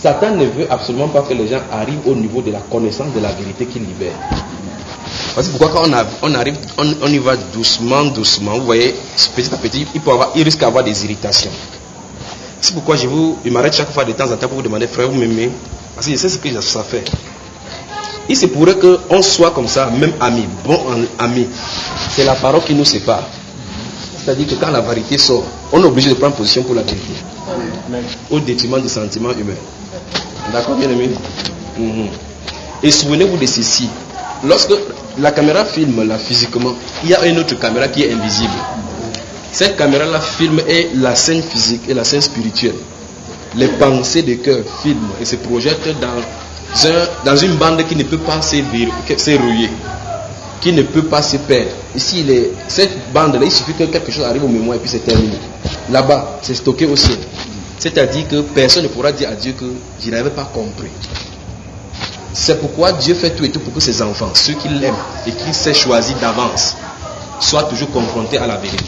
Satan ne veut absolument pas que les gens arrivent au niveau de la connaissance de la vérité qui libère. Parce que pourquoi quand on arrive, on y va doucement, vous voyez, petit à petit, il risque d'avoir des irritations. C'est pourquoi je m'arrête chaque fois de temps en temps pour vous demander, frère, vous m'aimez? Parce que je sais ce que ça fait. Il se pourrait qu'on soit comme ça, même amis, bon amis. C'est la parole qui nous sépare. C'est-à-dire que quand la vérité sort, on est obligé de prendre position pour la vérité. Au détriment des sentiments humains. D'accord, bien aimé? Et souvenez-vous de ceci. Lorsque la caméra filme là physiquement, il y a une autre caméra qui est invisible. Cette caméra-là filme et la scène physique et la scène spirituelle. Les pensées de cœur filment et se projettent dans une bande qui ne peut pas s'érouiller, qui ne peut pas se perdre. Ici, cette bande-là, il suffit que quelque chose arrive au mémoire et puis c'est terminé. Là-bas, c'est stocké au ciel. C'est-à-dire que personne ne pourra dire à Dieu que je n'avais pas compris. C'est pourquoi Dieu fait tout et tout pour que ses enfants, ceux qui l'aiment et qui s'est choisi d'avance, soient toujours confrontés à la vérité.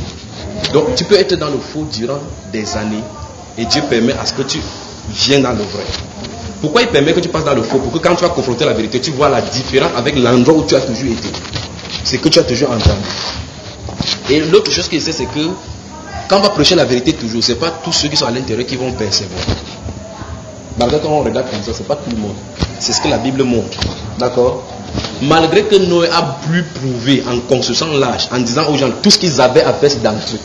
Donc tu peux être dans le faux durant des années et Dieu permet à ce que tu viennes dans le vrai. Pourquoi il permet que tu passes dans le faux? Pour que quand tu vas confronter la vérité, tu vois la différence avec l'endroit où tu as toujours été. C'est que tu as toujours entendu. Et l'autre chose que je sais, c'est que quand on va prêcher la vérité toujours, ce n'est pas tous ceux qui sont à l'intérieur qui vont persévérer. Malgré quand on regarde comme ça, ce n'est pas tout le monde. C'est ce que la Bible montre. D'accord? Malgré que Noé a pu prouver en construisant l'arche, en disant aux gens tout ce qu'ils avaient à faire, c'est d'entre eux.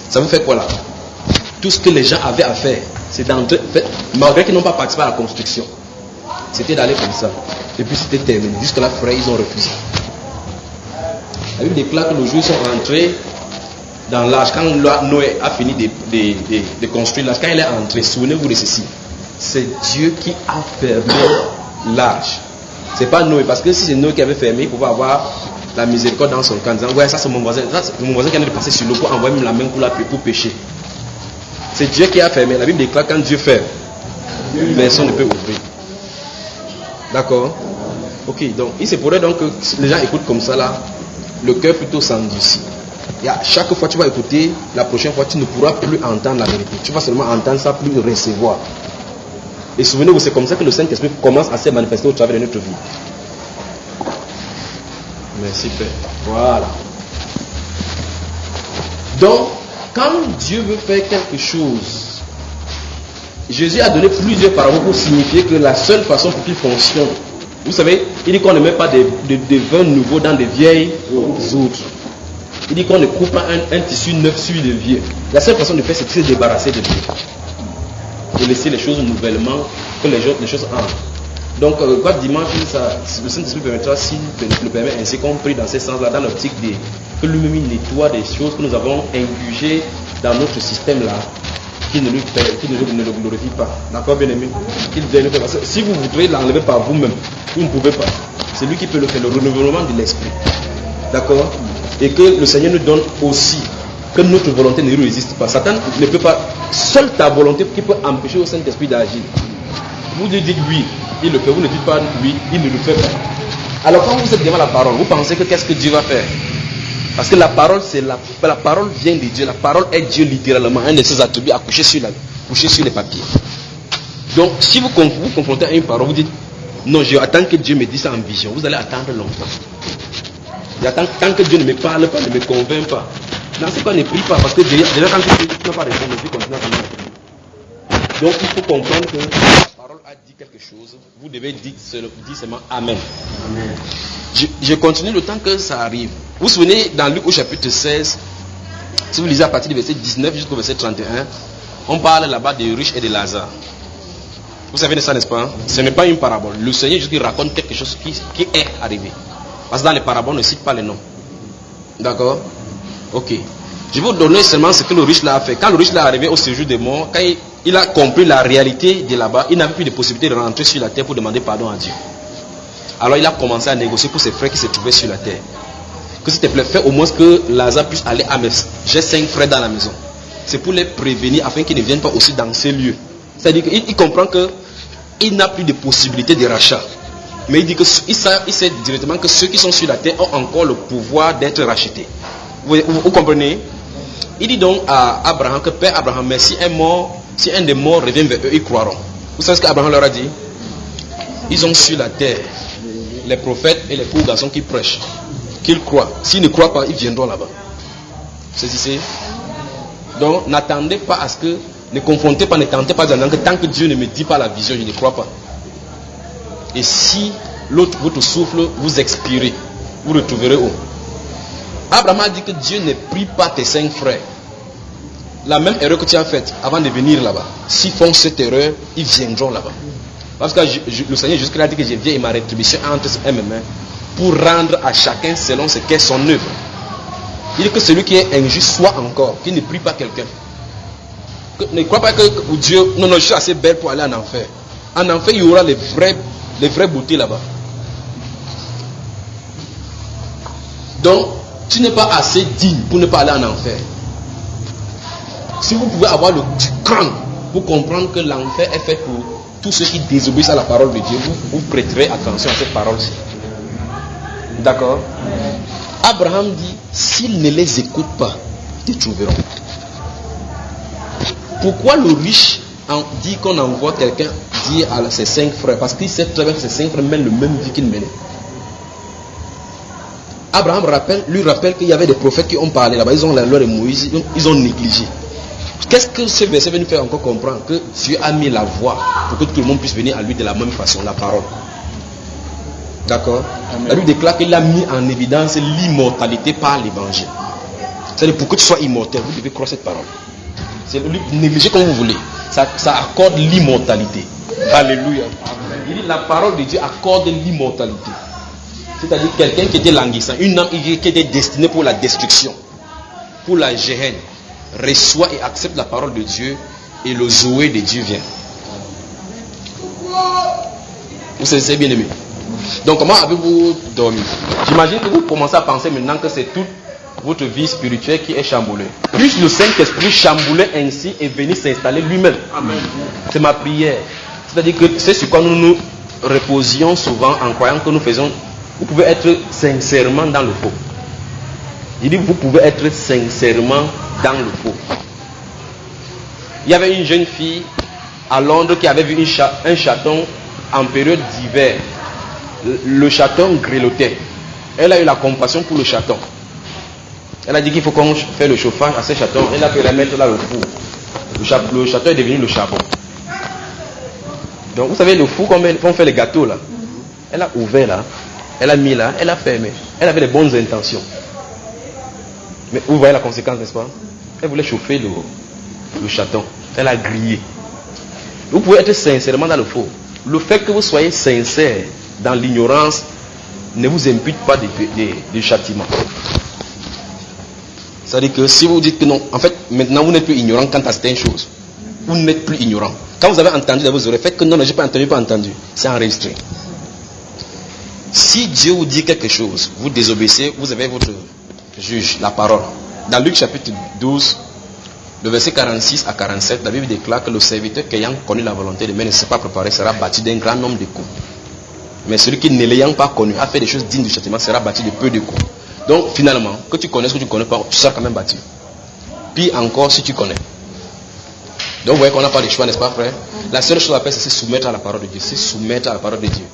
Ça veut faire quoi là? Tout ce que les gens avaient à faire, c'est d'entre eux. Malgré qu'ils n'ont pas participé à la construction, c'était d'aller comme ça. Et puis c'était terminé. Jusque là, frère, ils ont refusé. La Bible déclare que le jour où ils sont rentrés dans l'arche, quand Noé a fini de construire l'arche, quand il est entré, souvenez-vous de ceci. C'est Dieu qui a fermé l'arche. C'est pas Noé, parce que si c'est Noé qui avait fermé, il pouvait avoir la miséricorde dans son camp en disant ouais, ça c'est mon voisin, qui vient de passer sur l'eau pour envoyer la main pour pêcher. C'est Dieu qui a fermé. La Bible déclare quand Dieu ferme, personne ne peut ouvrir. D'accord? Ok, donc il se pourrait donc que les gens écoutent comme ça là, le cœur plutôt s'endurcit. Et à chaque fois que tu vas écouter, la prochaine fois tu ne pourras plus entendre la vérité. Tu vas seulement entendre ça, plus recevoir. Et souvenez-vous, c'est comme ça que le Saint-Esprit commence à se manifester au travers de notre vie. Merci Père. Voilà. Donc, quand Dieu veut faire quelque chose, Jésus a donné plusieurs paraboles pour signifier que la seule façon pour qu'il fonctionne, vous savez, il dit qu'on ne met pas de vin nouveau dans des vieilles outres. Il dit qu'on ne coupe pas un tissu neuf sur le vieux. La seule façon de faire, c'est de se débarrasser de Dieu. De laisser les choses nouvellement, que les choses entrent. Donc, quand dimanche, le Saint-Esprit permettra, s'il le permet, ainsi compris dans ce sens-là, dans l'optique que lui-même nettoie des choses que nous avons ingurgées dans notre système-là, qui ne le glorifie pas. D'accord, bien aimé? Parce que si vous voudrez l'enlever par vous-même, vous ne pouvez pas. C'est lui qui peut le faire, le renouvellement de l'esprit. D'accord? Et que le Seigneur nous donne aussi que notre volonté ne résiste pas. Satan ne peut pas, seule ta volonté qui peut empêcher au Saint-Esprit d'agir. Vous dites oui, il le fait, vous ne dites pas oui, il ne le fait pas. Alors quand vous êtes devant la parole, vous pensez que qu'est-ce que Dieu va faire? Parce que la parole, la parole vient de Dieu, la parole est Dieu littéralement, un de ses attributs à coucher sur les papiers. Donc si vous confrontez à une parole, vous dites non, je attends que Dieu me dise ça en vision, vous allez attendre longtemps. J'attends tant que Dieu ne me parle pas, ne me convainc pas. Dans ce cas, ne prie pas, parce que déjà quand tu n'as pas répondu, tu continues à prier. Donc il faut comprendre que la parole a dit quelque chose, vous devez dire seulement Amen. Amen. Je continue le temps que ça arrive. Vous vous souvenez, dans Luc au chapitre 16, si vous lisez à partir du verset 19 jusqu'au verset 31, on parle là-bas des riches et de Lazare. Vous savez de ça, n'est-ce pas? Ce n'est pas une parabole. Le Seigneur Jésus raconte quelque chose qui est arrivé. Parce que dans les paraboles, on ne cite pas les noms. D'accord? Ok. Je vais vous donner seulement ce que le riche là a fait. Quand le riche là est arrivé au séjour des morts, quand il a compris la réalité de là-bas, il n'avait plus de possibilité de rentrer sur la terre pour demander pardon à Dieu. Alors il a commencé à négocier pour ses frères qui se trouvaient sur la terre. Que s'il te plaît, fais au moins que Lazare puisse aller à mes... J'ai 5 frères dans la maison. C'est pour les prévenir afin qu'ils ne viennent pas aussi dans ces lieux. C'est-à-dire qu'il comprend qu'il n'a plus de possibilité de rachat. Mais il dit qu'il sait directement que ceux qui sont sur la terre ont encore le pouvoir d'être rachetés. Vous comprenez? Il dit donc à Abraham que Père Abraham, mais si un des morts revient vers eux, ils croiront. Vous savez ce qu'Abraham leur a dit? Ils ont sur la terre les prophètes et les pauvres garçons qui prêchent, qu'ils croient. S'ils ne croient pas, ils viendront là-bas. Vous saisissez? Donc n'attendez pas à ce que, ne confrontez pas, ne tentez pas en disant que tant que Dieu ne me dit pas la vision, je ne crois pas. Et si votre souffle vous expirez, vous retrouverez où? Abraham a dit que Dieu ne prie pas tes 5 frères. La même erreur que tu as faite avant de venir là-bas. S'ils font cette erreur, ils viendront là-bas. Parce que le Seigneur Jésus-Christ a dit que je viens et ma rétribution entre mes mains pour rendre à chacun selon ce qu'est son œuvre. Il dit que celui qui est injuste soit encore, qui ne prie pas quelqu'un. Ne crois pas que Dieu, non, je suis assez belle pour aller en enfer. En enfer, il y aura les vraies beautés là-bas. Donc, tu n'es pas assez digne pour ne pas aller en enfer. Si vous pouvez avoir du cran pour comprendre que l'enfer est fait pour tous ceux qui désobéissent à la parole de Dieu, vous prêterez attention à cette parole-ci. D'accord? Abraham dit, s'ils ne les écoutent pas, ils trouveront. Pourquoi le riche dit qu'on envoie quelqu'un dire à ses 5 frères? Parce qu'il sait très bien que ses 5 frères mènent le même vie qu'il menait. Abraham lui rappelle qu'il y avait des prophètes qui ont parlé là-bas. Ils ont la loi de Moïse, ils ont négligé. Qu'est-ce que ce verset veut nous faire encore comprendre? Que Dieu a mis la voie pour que tout le monde puisse venir à lui de la même façon, la parole. D'accord? La Bible déclare qu'il a mis en évidence l'immortalité par l'évangile. C'est-à-dire, pour que tu sois immortel, vous devez croire cette parole. C'est négliger comme vous voulez. Ça accorde l'immortalité. Alléluia. Il dit la parole de Dieu accorde l'immortalité. C'est-à-dire quelqu'un qui était languissant, une âme qui était destinée pour la destruction, pour la géhenne, reçoit et accepte la parole de Dieu et le Zoé de Dieu vient. Vous savez bien aimé. Donc comment avez-vous dormi? J'imagine que vous commencez à penser maintenant que c'est toute votre vie spirituelle qui est chamboulée. Plus le Saint-Esprit chamboulé ainsi est venu s'installer lui-même. Amen. C'est ma prière. C'est-à-dire que c'est sur quoi nous nous reposions souvent en croyant que nous faisons. Vous pouvez être sincèrement dans le faux. Il dit vous pouvez être sincèrement dans le faux. Il y avait une jeune fille à Londres qui avait vu un chaton en période d'hiver. Le chaton grelottait. Elle a eu la compassion pour le chaton. Elle a dit qu'il faut qu'on fasse le chauffage à ce chaton. Elle a pu la mettre là le four. Le chaton est devenu le charbon. Donc vous savez le four qu'on fait les gâteaux là. Elle a ouvert là. Elle a mis là, elle a fermé. Elle avait les bonnes intentions. Mais vous voyez la conséquence, n'est-ce pas? Elle voulait chauffer le chaton. Elle a grillé. Vous pouvez être sincèrement dans le faux. Le fait que vous soyez sincère dans l'ignorance ne vous impute pas de châtiment. C'est-à-dire que si vous dites que non, en fait, maintenant vous n'êtes plus ignorant quant à certaines choses. Vous n'êtes plus ignorant. Quand vous avez entendu dans vos oreilles, faites que non, j'ai pas entendu. C'est enregistré. Si Dieu vous dit quelque chose, vous désobéissez, vous avez votre juge, la parole. Dans Luc chapitre 12, le verset 46 à 47, la Bible déclare que le serviteur qui ayant connu la volonté de Dieu ne s'est pas préparé sera battu d'un grand nombre de coups. Mais celui qui ne l'ayant pas connu a fait des choses dignes du châtiment sera battu de peu de coups. Donc finalement, que tu connaisses ou que tu ne connais pas, tu seras quand même battu. Puis encore si tu connais. Donc vous voyez qu'on n'a pas de choix, n'est-ce pas frère? La seule chose à faire, c'est se soumettre à la parole de Dieu. C'est soumettre à la parole de Dieu.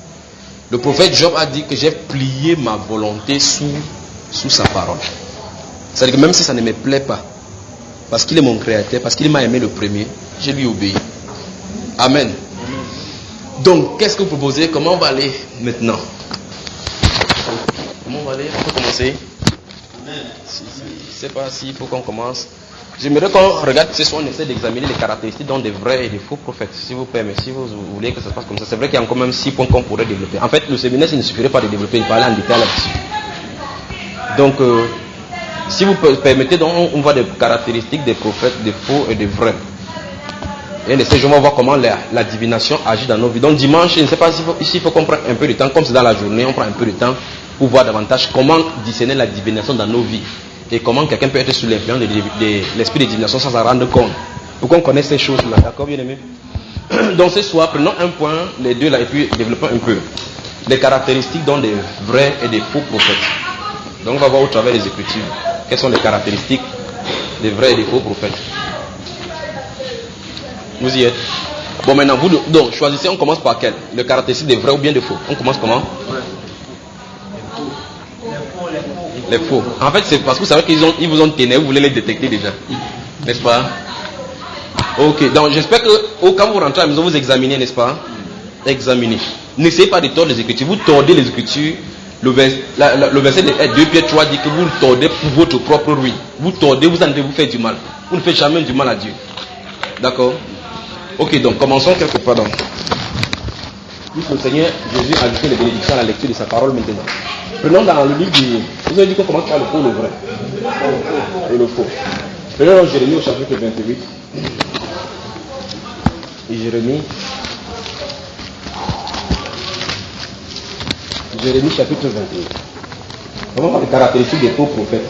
Le prophète Job a dit que j'ai plié ma volonté sous sa parole. C'est-à-dire que même si ça ne me plaît pas, parce qu'il est mon créateur, parce qu'il m'a aimé le premier, je lui obéis. Amen. Donc, qu'est-ce que vous proposez? Comment on va aller maintenant? Comment on va aller? On peut commencer? Je ne sais pas s'il faut qu'on commence. J'aimerais qu'on regarde ce soir, on essaie d'examiner les caractéristiques dont des vrais et des faux prophètes, s'il vous plaît. Mais si vous voulez que ça se passe comme ça, c'est vrai qu'il y a encore même 6 points qu'on pourrait développer. En fait, le séminaire, il ne suffirait pas de développer, de parler en détail là-dessus. Donc, si vous permettez, donc, on voit des caractéristiques des prophètes, des faux et des vrais. Et de ces jours, on va voir comment la divination agit dans nos vies. Donc, dimanche, je ne sais pas s'il faut qu'on prenne un peu de temps, comme c'est dans la journée, on prend un peu de temps pour voir davantage comment discerner la divination dans nos vies. Et comment quelqu'un peut être sous l'influence de l'esprit de divination sans s'en rendre compte. Pour qu'on connaisse ces choses-là. D'accord, bien aimé? Donc ce soir, prenons un point, les deux là, et puis développons un peu les caractéristiques dont des vrais et des faux prophètes. Donc on va voir au travers des Écritures quelles sont les caractéristiques des vrais et des faux prophètes. Vous y êtes? Bon, maintenant, vous donc, choisissez, on commence par quel? Le caractéristique de vrai ou bien de faux? On commence comment? Les faux. En fait, c'est parce que vous savez qu'ils vous ont téné, vous voulez les détecter déjà. N'est-ce pas? Ok, donc j'espère que quand vous rentrez à la maison, vous examinez, n'est-ce pas? Examinez. N'essayez pas de tordre les Écritures. Vous tordez les Écritures. Le verset de 2 Pierre 3 dit que vous le tordez pour votre propre ruine. Vous tordez, vous allez vous faire du mal. Vous ne faites jamais du mal à Dieu. D'accord? Ok, donc commençons quelque part donc. Puisse le Seigneur Jésus ajouter les bénédictions à la lecture de sa parole maintenant. Prenons dans le livre du... Vous avez dit qu'on commence par le faux et le vrai. Et le faux. Prenons dans Jérémie au chapitre 28. Et Jérémie chapitre 28. Comment voir les caractéristiques des faux prophètes?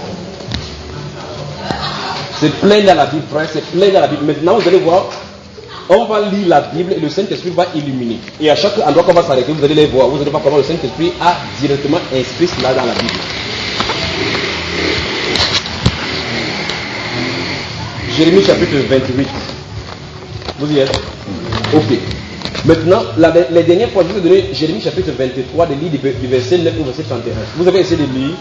C'est plein dans la Bible, frère, c'est plein dans la Bible. Maintenant, vous allez voir, on va lire la Bible et le Saint-Esprit va illuminer. Et à chaque endroit qu'on va s'arrêter, vous allez les voir. Vous allez voir comment le Saint-Esprit a directement inscrit cela dans la Bible. Jérémie chapitre 28. Vous y êtes? Ok. Maintenant, les dernières fois, je vous ai donné Jérémie chapitre 23, de lire du verset 9 au verset 31. Vous avez essayé de lire.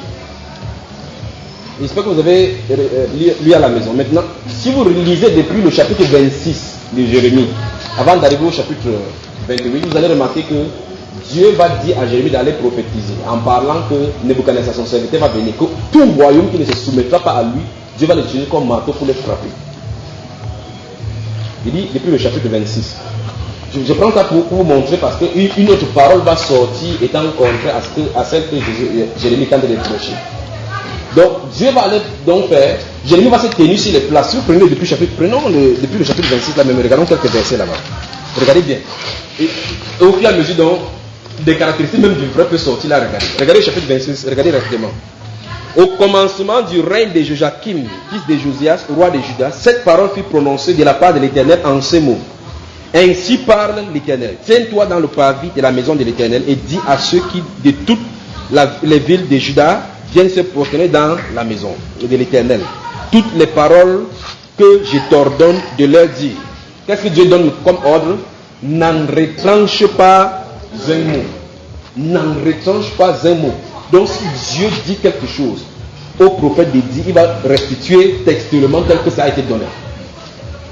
J'espère que vous avez lu à la maison. Maintenant, si vous lisez depuis le chapitre 26 de Jérémie, avant d'arriver au chapitre 28, vous allez remarquer que Dieu va dire à Jérémie d'aller prophétiser, en parlant que Nebuchadnezzar, son serviteur, va venir, que tout royaume qui ne se soumettra pas à lui, Dieu va l'utiliser comme marteau pour les frapper. Il dit depuis le chapitre 26. Je prends ça pour vous montrer parce qu'une autre parole va sortir étant contraire à celle que Jérémie tente de prêcher. Donc Dieu va aller donc faire, Jérémie va se tenir sur les places. Si vous prenez depuis le chapitre 26 là même, regardons quelques versets là-bas. Regardez bien. Et au fur et à mesure donc, des caractéristiques même du vrai peut sortir là, regardez. Regardez le chapitre 26, regardez rapidement. Au commencement du règne de Joachim, fils de Josias, roi de Juda, cette parole fut prononcée de la part de l'Éternel en ces mots. Ainsi parle l'Éternel. Tiens-toi dans le parvis de la maison de l'Éternel et dis à ceux qui, de toutes les villes de Juda, viennent se prosterner dans la maison de l'Éternel. Toutes les paroles que je t'ordonne de leur dire. Qu'est-ce que Dieu donne comme ordre? N'en retranche pas un mot. N'en retranche pas un mot. Donc si Dieu dit quelque chose au prophète de dire, il va restituer textuellement tel que ça a été donné.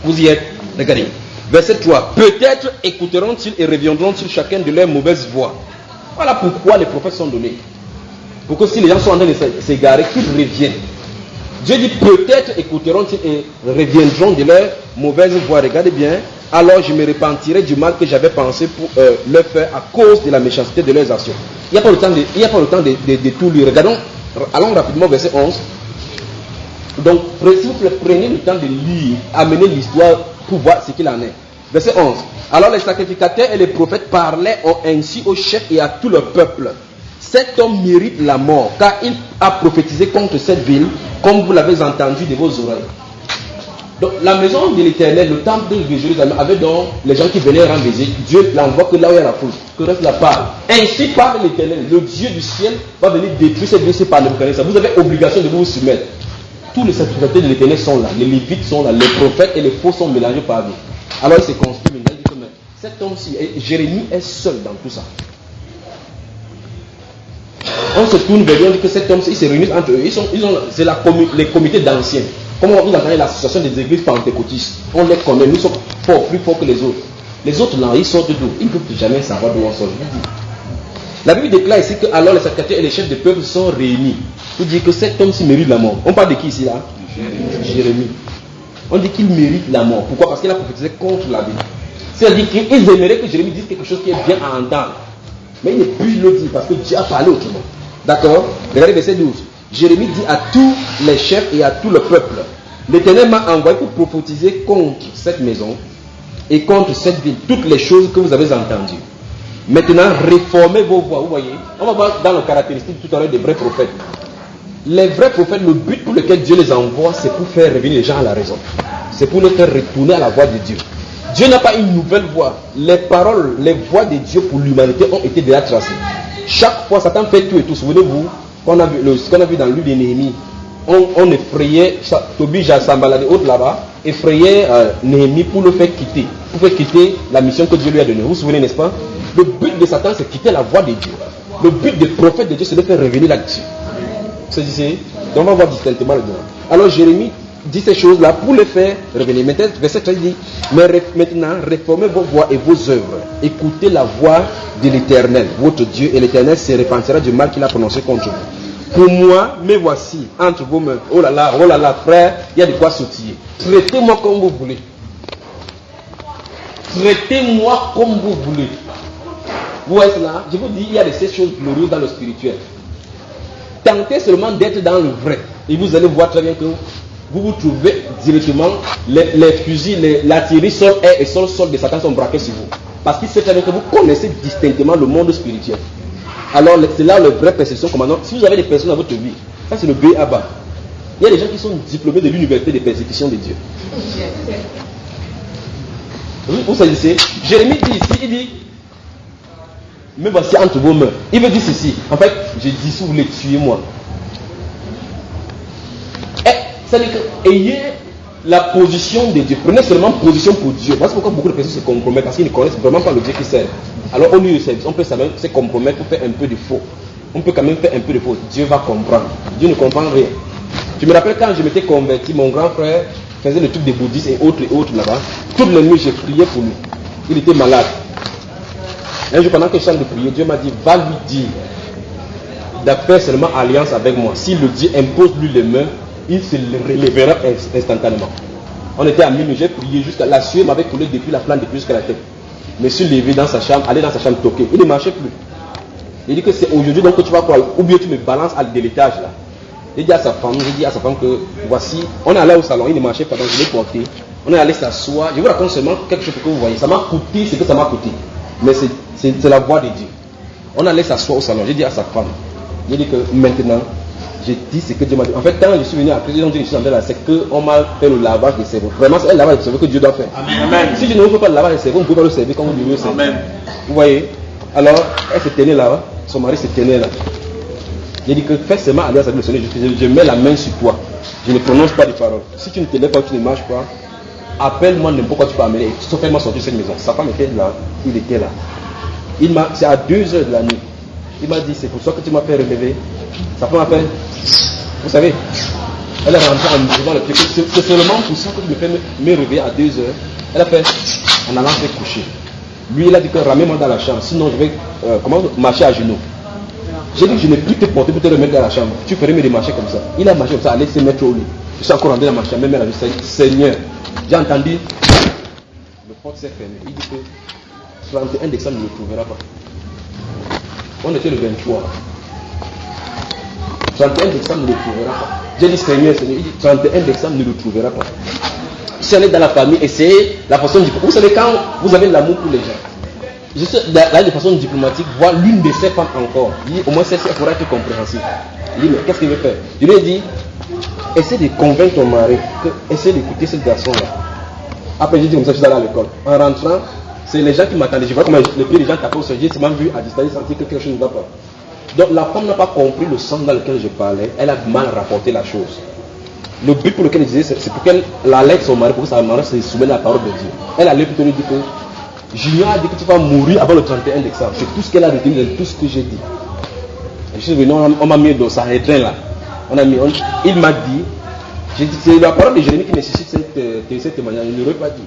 Vous y êtes? Regardez. Verset 3. Peut-être écouteront-ils et reviendront-ils chacun de leurs mauvaises voies. Voilà pourquoi les prophètes sont donnés. Pour que si les gens sont en train de s'égarer, qu'ils reviennent. Dieu dit peut-être écouteront-ils et reviendront de leurs mauvaises voies. Regardez bien. Alors je me repentirai du mal que j'avais pensé pour leur faire à cause de la méchanceté de leurs actions. Il n'y a pas le temps de tout lire. Regardons, allons rapidement au verset 11. Donc, s'il vous plaît, prenez le temps de lire, amener l'histoire pour voir ce qu'il en est. Verset 11. Alors les sacrificateurs et les prophètes parlaient ainsi au chef et à tout le peuple. Cet homme mérite la mort, car il a prophétisé contre cette ville, comme vous l'avez entendu de vos oreilles. Donc la maison de l'Éternel, le temple de Jérusalem, avait donc les gens qui venaient rendre visite. Dieu l'envoie que là où il y a la foule, que reste la parle. Ainsi parle l'Éternel, le Dieu du ciel va venir détruire cette ville par Nebuchadnezzar. Vous avez obligation de vous soumettre. Tous les sacrificateurs de l'Éternel sont là, les Lévites sont là, les prophètes et les faux sont mélangés par eux. Alors il s'est construit une belle dit, cet homme-ci, Jérémie est seul dans tout ça. On se tourne vers lui, on dit que cet homme-ci, ils se réunissent entre eux. C'est les comités d'anciens. Comme vous entendez l'association des églises pentecôtistes, on les connaît, nous sommes plus forts que les autres. Les autres là, ils sortent d'où? Ils ne peuvent jamais savoir d'où on sort. La Bible déclare ici que alors les sacrificateurs et les chefs de peuple sont réunis pour dire que cet homme-ci mérite la mort. On parle de qui ici là? Jérémie. On dit qu'il mérite la mort. Pourquoi? Parce qu'il a prophétisé contre la Bible. C'est-à-dire qu'ils aimeraient que Jérémie dise quelque chose qui est bien à entendre. Mais il ne peut le dire parce que Dieu a parlé autrement. D'accord? Regardez verset 12. Jérémie dit à tous les chefs et à tout le peuple, l'Éternel m'a envoyé pour prophétiser contre cette maison et contre cette ville, toutes les choses que vous avez entendues. Maintenant, réformez vos voies. Vous voyez, on va voir dans les caractéristiques tout à l'heure des vrais prophètes. Les vrais prophètes, le but pour lequel Dieu les envoie, c'est pour faire revenir les gens à la raison. C'est pour les faire retourner à la voie de Dieu. Dieu n'a pas une nouvelle voie. Les paroles, les voies de Dieu pour l'humanité ont été déjà tracées. Chaque fois, Satan fait tout et tout. Souvenez-vous, ce qu'on a vu dans le livre de Néhémie. On effrayait Tobie, Sanballat et autres là-bas. effrayé Néhémie pour le faire quitter. Pour faire quitter la mission que Dieu lui a donnée. Vous vous souvenez, n'est-ce pas? Le but de Satan, c'est quitter la voie de Dieu. Le but des prophètes de Dieu, c'est de faire revenir là-dessus. C'est dit, on va voir distinctement le dedans. Alors Jérémie dit ces choses-là pour les faire revenir. Maintenant, verset 13 dit, mais maintenant, réformez vos voies et vos œuvres. Écoutez la voix de l'Éternel, votre Dieu, et l'Éternel se repentira du mal qu'il a prononcé contre vous. Pour moi, me voici entre vos mains. Oh là là, frère, il y a de quoi sautiller. Traitez-moi comme vous voulez. Traitez-moi comme vous voulez. Vous voyez cela? Je vous dis, il y a de ces choses glorieuses dans le spirituel. Tentez seulement d'être dans le vrai. Et vous allez voir très bien que vous vous trouvez directement, les fusils, l'artillerie sol air et sol de Satan sont braqués sur vous. Parce qu'il sait très bien que vous connaissez distinctement le monde spirituel. Alors c'est là le vrai perception commandant. Si vous avez des personnes dans votre vie, ça c'est le B.A.B.A. Il y a des gens qui sont diplômés de l'université des persécutions de Dieu. Vous saisissez? Jérémie dit ici, il dit, me voici entre vos mains. Il veut dire ceci. En fait, j'ai dit si vous voulez tuer moi. C'est-à-dire que ayez la position de Dieu. Prenez seulement position pour Dieu. Voilà pourquoi beaucoup de personnes se compromettent parce qu'ils ne connaissent vraiment pas le Dieu qui servent. Alors au lieu de service, on peut se compromettre pour faire un peu de faux. On peut quand même faire un peu de faux. Dieu va comprendre. Dieu ne comprend rien. Je me rappelle quand je m'étais converti, mon grand frère faisait le truc des bouddhistes et autres là-bas. Toutes les nuits, j'ai prié pour lui. Il était malade. Un jour, pendant que je suis en train de prier, Dieu m'a dit, va lui dire de faire seulement alliance avec moi. S'il le dit, impose-lui les mains, il se relèvera instantanément. On était à minuit, j'ai prié jusqu'à la sueur m'avait coulé depuis la flanque, depuis jusqu'à la tête. Je me suis levé dans sa chambre, allé dans sa chambre toquer. Il ne marchait plus. Il dit que c'est aujourd'hui donc que tu vas croire, ou bien tu me balances de l'étage là. J'ai dit à sa femme que voici, on est allé au salon, il ne marchait pas, donc je l'ai porté. On est allé s'asseoir. Je vous raconte seulement quelque chose que vous voyez. Ça m'a coûté ce que ça m'a coûté. Mais c'est la voix de Dieu. On allait s'asseoir au salon. J'ai dit à sa femme, j'ai dit que maintenant, j'ai dit ce que Dieu m'a dit. En fait, quand je suis venu après, ils ont dit que je suis entré là, c'est qu'on m'a fait le lavage de cerveau. Vraiment, c'est le lavage de cerveau que Dieu doit faire. Amen. Si Dieu ne vous fait pas le lavage de cerveau, vous ne pouvez pas le servir comme vous devez le servir. Amen. Vous voyez? Alors, elle se tenait là, son mari se tenait là. J'ai dit que fais seulement alliance avec le Seigneur, je mets la main sur toi. Je ne prononce pas de paroles. Si tu ne te lèves pas, tu ne marches pas, appelle-moi n'importe quoi tu peux amener. Sauf fais-moi sortir de cette maison. Sa femme était là, il était là. C'est à 2h de la nuit. Il m'a dit, c'est pour ça que tu m'as fait relever. Sa femme m'a fait, vous savez, elle est rentrée en me devant le pied. C'est seulement pour ça que tu me fais me réveiller à 2h. Elle a fait, en allant se coucher. Lui, il a dit que ramène-moi dans la chambre, sinon je vais marcher à genoux. J'ai dit que je n'ai plus te porter pour te remettre dans la chambre. Tu ferais mieux de marcher comme ça. Il a marché comme ça, allez se mettre au lit. Je suis encore rentré dans ma chambre, même elle a dit, Seigneur, j'ai entendu, le porte s'est fermé. Il dit que 31 décembre ne le trouvera pas. On était le 23. 31 décembre ne le trouvera pas. J'ai dit Seigneur, il dit 31 décembre ne le trouvera pas. Si on est dans la famille, essayez la façon diplomatique. Vous savez, quand vous avez de l'amour pour les gens, juste là de façon diplomatique, voir l'une de ses femmes encore. Il dit au moins celle-ci pourra être compréhensible. Il dit mais qu'est-ce qu'il veut faire? Je lui ai dit essaie de convaincre ton mari, essaie d'écouter ce garçon-là. Après j'ai dit comme ça, je suis allé à l'école. En rentrant, c'est les gens qui m'attendaient. Je vois comment les pieds des gens tapaient au sol. J'ai seulement vu à distance, j'ai senti que quelque chose ne va pas. Donc la femme n'a pas compris le sens dans lequel je parlais. Elle a mal rapporté la chose. Le but pour lequel je disais, c'est pour qu'elle l'aide son mari, pour que sa mari se soumette à la parole de Dieu. Elle allait plutôt lui dire que Junior a dit que tu vas mourir avant le 31 décembre. C'est tout ce qu'elle a retenu de tout ce que j'ai dit. Je suis venu, on m'a mis dans sa rétrain là. Il m'a dit, c'est la parole de Jérémie qui nécessite cette témoignage. Je ne l'aurais pas dit.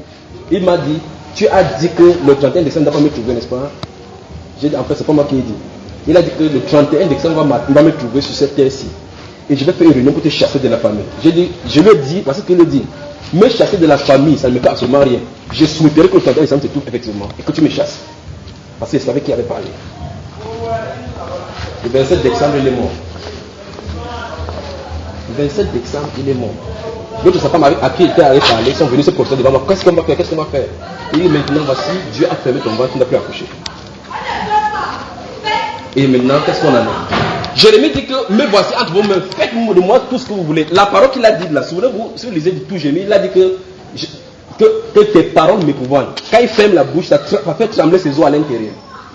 Il m'a dit, tu as dit que le 31 décembre ne va pas me trouver, n'est-ce pas? J'ai dit, en fait, c'est pas moi qui ai dit. Il a dit que le 31 décembre va me trouver sur cette terre-ci. Et je vais faire une réunion pour te chasser de la famille. J'ai dit, je lui ai dit, voici ce qu'il a dit. Me chasser de la famille, ça ne me fait absolument rien. Je souhaiterais que le 31 décembre te trouve effectivement. Et que tu me chasses. Parce que je savais qui avait parlé. Le 27 décembre, il est mort. Le 27 décembre, il est mort. L'autre, sa femme à qui il était allé parler, ils sont venus se porter devant moi. Qu'est-ce qu'on va faire? Qu'est-ce qu'on va faire? Il dit maintenant, voici, Dieu a fermé ton ventre, tu n'as plus accouché. Et maintenant, qu'est-ce qu'on a mis? Jérémie dit que me voici entre vos mains, faites de moi tout ce que vous voulez. La parole qu'il a dit là, souvenez-vous, si vous lisez du tout Jérémie, il a dit que tes paroles m'épouvantent. Quand il ferme la bouche, ça fait trembler ses os à l'intérieur.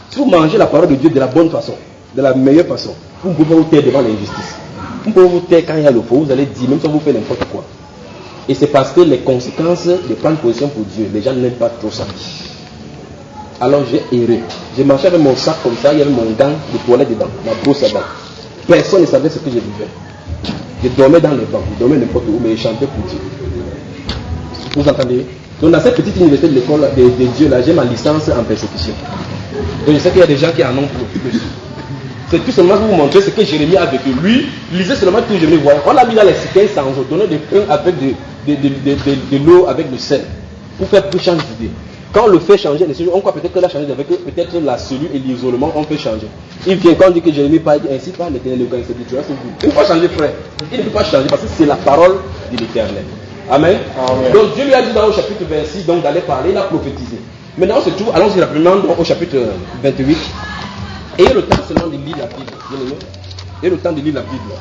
Si vous mangez la parole de Dieu de la bonne façon, de la meilleure façon, vous ne pouvez pas vous taire devant l'injustice. Vous ne pouvez vous taire quand il y a le faux, vous allez dire, même si vous faites n'importe quoi. Et c'est parce que les conséquences de prendre position pour Dieu, les gens n'aiment pas trop ça. Alors j'ai erré. J'ai marché avec mon sac comme ça, il y avait mon gant de toilette dedans, ma brosse à dents. Personne ne savait ce que je vivais. Je dormais dans les bancs, je dormais n'importe où, mais je chantais pour Dieu. Vous entendez? Donc dans cette petite université de l'école de Dieu là, j'ai ma licence en persécution. Donc je sais qu'il y a des gens qui en ont plus. C'est tout seulement pour vous montrer ce que Jérémie a vécu. Lui, lisez seulement tout Jérémie voyait. On l'a mis dans les 15 ans, on donnait des pains avec de l'eau avec du sel pour faire plus changer d'idée. Quand on le fait changer, on croit peut-être que la changer avec peut-être la cellule et l'isolement, on peut changer. Il vient quand on dit que Jérémie parle ainsi par l'Éternel, le grand spirituel, il ne peut pas changer, frère. Il ne peut pas changer parce que c'est la parole de l'Éternel. Amen. Amen. Donc Dieu lui a dit dans le chapitre 26 donc d'aller parler, il a prophétisé. Maintenant on se trouve, allons-y rapidement au chapitre 28. Ayez le temps seulement de lire la Bible. Ayez le temps de lire la Bible.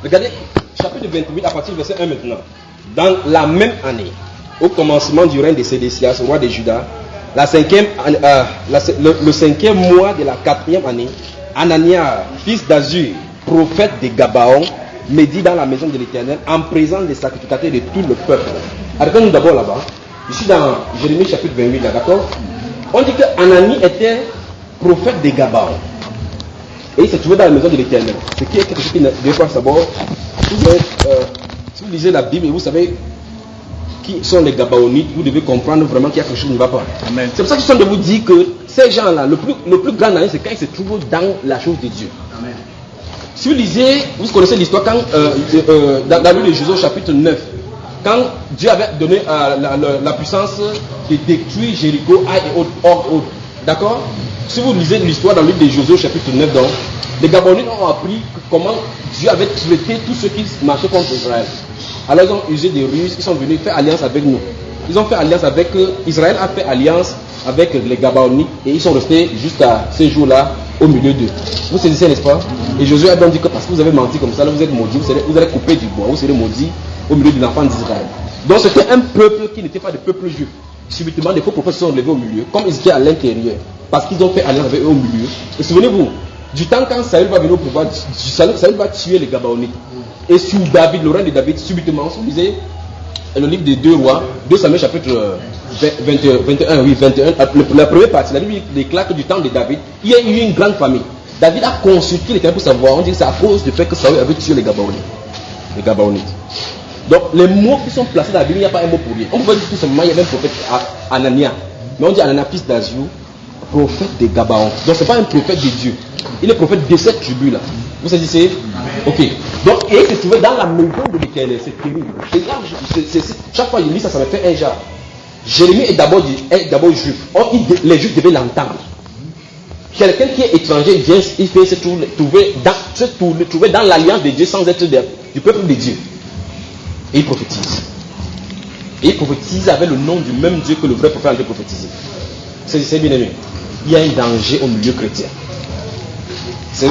Regardez, chapitre 28 à partir du verset 1 maintenant. Dans la même année, au commencement du règne de Sédécias, roi de Juda, le 5e mois de la 4e année, Anania, fils d'Azur, prophète de Gabaon, médit dans la maison de l'Éternel en présence des sacrificateurs de tout le peuple. Regardons-nous d'abord là-bas. Je suis dans Jérémie chapitre 28, là, d'accord? On dit que Anani était prophète de Gabaon. Et il se trouvait dans la maison de l'Éternel. Ce qui est quelque chose qui ne devait pas savoir. Si vous lisez la Bible et vous savez qui sont les Gabaonites, vous devez comprendre vraiment qu'il y a quelque chose qui ne va pas. Amen. C'est pour ça que je suis en train de vous dire que ces gens-là, le plus grand année, c'est quand ils se trouvent dans la chose de Dieu. Amen. Si vous lisez, vous connaissez l'histoire quand dans le livre de Josué chapitre 9, quand Dieu avait donné la puissance de détruire Jéricho, Aïe et autres. D'accord? Si vous lisez l'histoire dans le livre de Josué chapitre 9, donc, les Gabonites ont appris comment Dieu avait traité tous ceux qui marchaient contre Israël. Alors ils ont usé des ruses, ils sont venus faire alliance avec nous. Ils ont fait alliance avec Israël, a fait alliance avec les Gabonites et ils sont restés jusqu'à ces jours-là au milieu d'eux. Vous saisissez, n'est-ce pas? Et Josué a donc dit que parce que vous avez menti comme ça, là, vous êtes maudits, vous allez couper du bois, vous serez maudits au milieu de l'enfant d'Israël. Donc c'était un peuple qui n'était pas de peuple juif. Subitement, les faux prophètes se sont levés au milieu, comme ils étaient à l'intérieur, parce qu'ils ont fait alliance avec eux au milieu. Et souvenez-vous, du temps quand Saül va venir au pouvoir, Saül va tuer les Gabaonites. Et sur David, le règne de David, subitement, si vous lisez le livre des 2 rois, 2 Samuel chapitre 21, la première partie, la Bible déclare que du temps de David, il y a eu une grande famille. David a consulté les gens pour savoir, on dit que c'est à cause du fait que Saül avait tué les Gabaonites. Donc les mots qui sont placés dans la Bible, il n'y a pas un mot pour lui. On peut dire tout simplement, il y avait un prophète Anania. Mais on dit Anania, fils d'Azur, prophète de Gabaon. Donc ce n'est pas un prophète de Dieu. Il est prophète de cette tribu-là. Vous saisissez? Ok. Donc il se trouvait dans la maison de l'Éternel. C'est terrible. Chaque fois que je lis ça, ça me fait un genre. Jérémie est d'abord juif. Or, les juifs devaient l'entendre. Quelqu'un qui est étranger vient, il fait se trouver dans l'alliance de Dieu sans être du peuple de Dieu. Et il prophétise. Et il prophétise avec le nom du même Dieu que le vrai prophète a prophétisé. C'est bien aimé. Il y a un danger au milieu chrétien.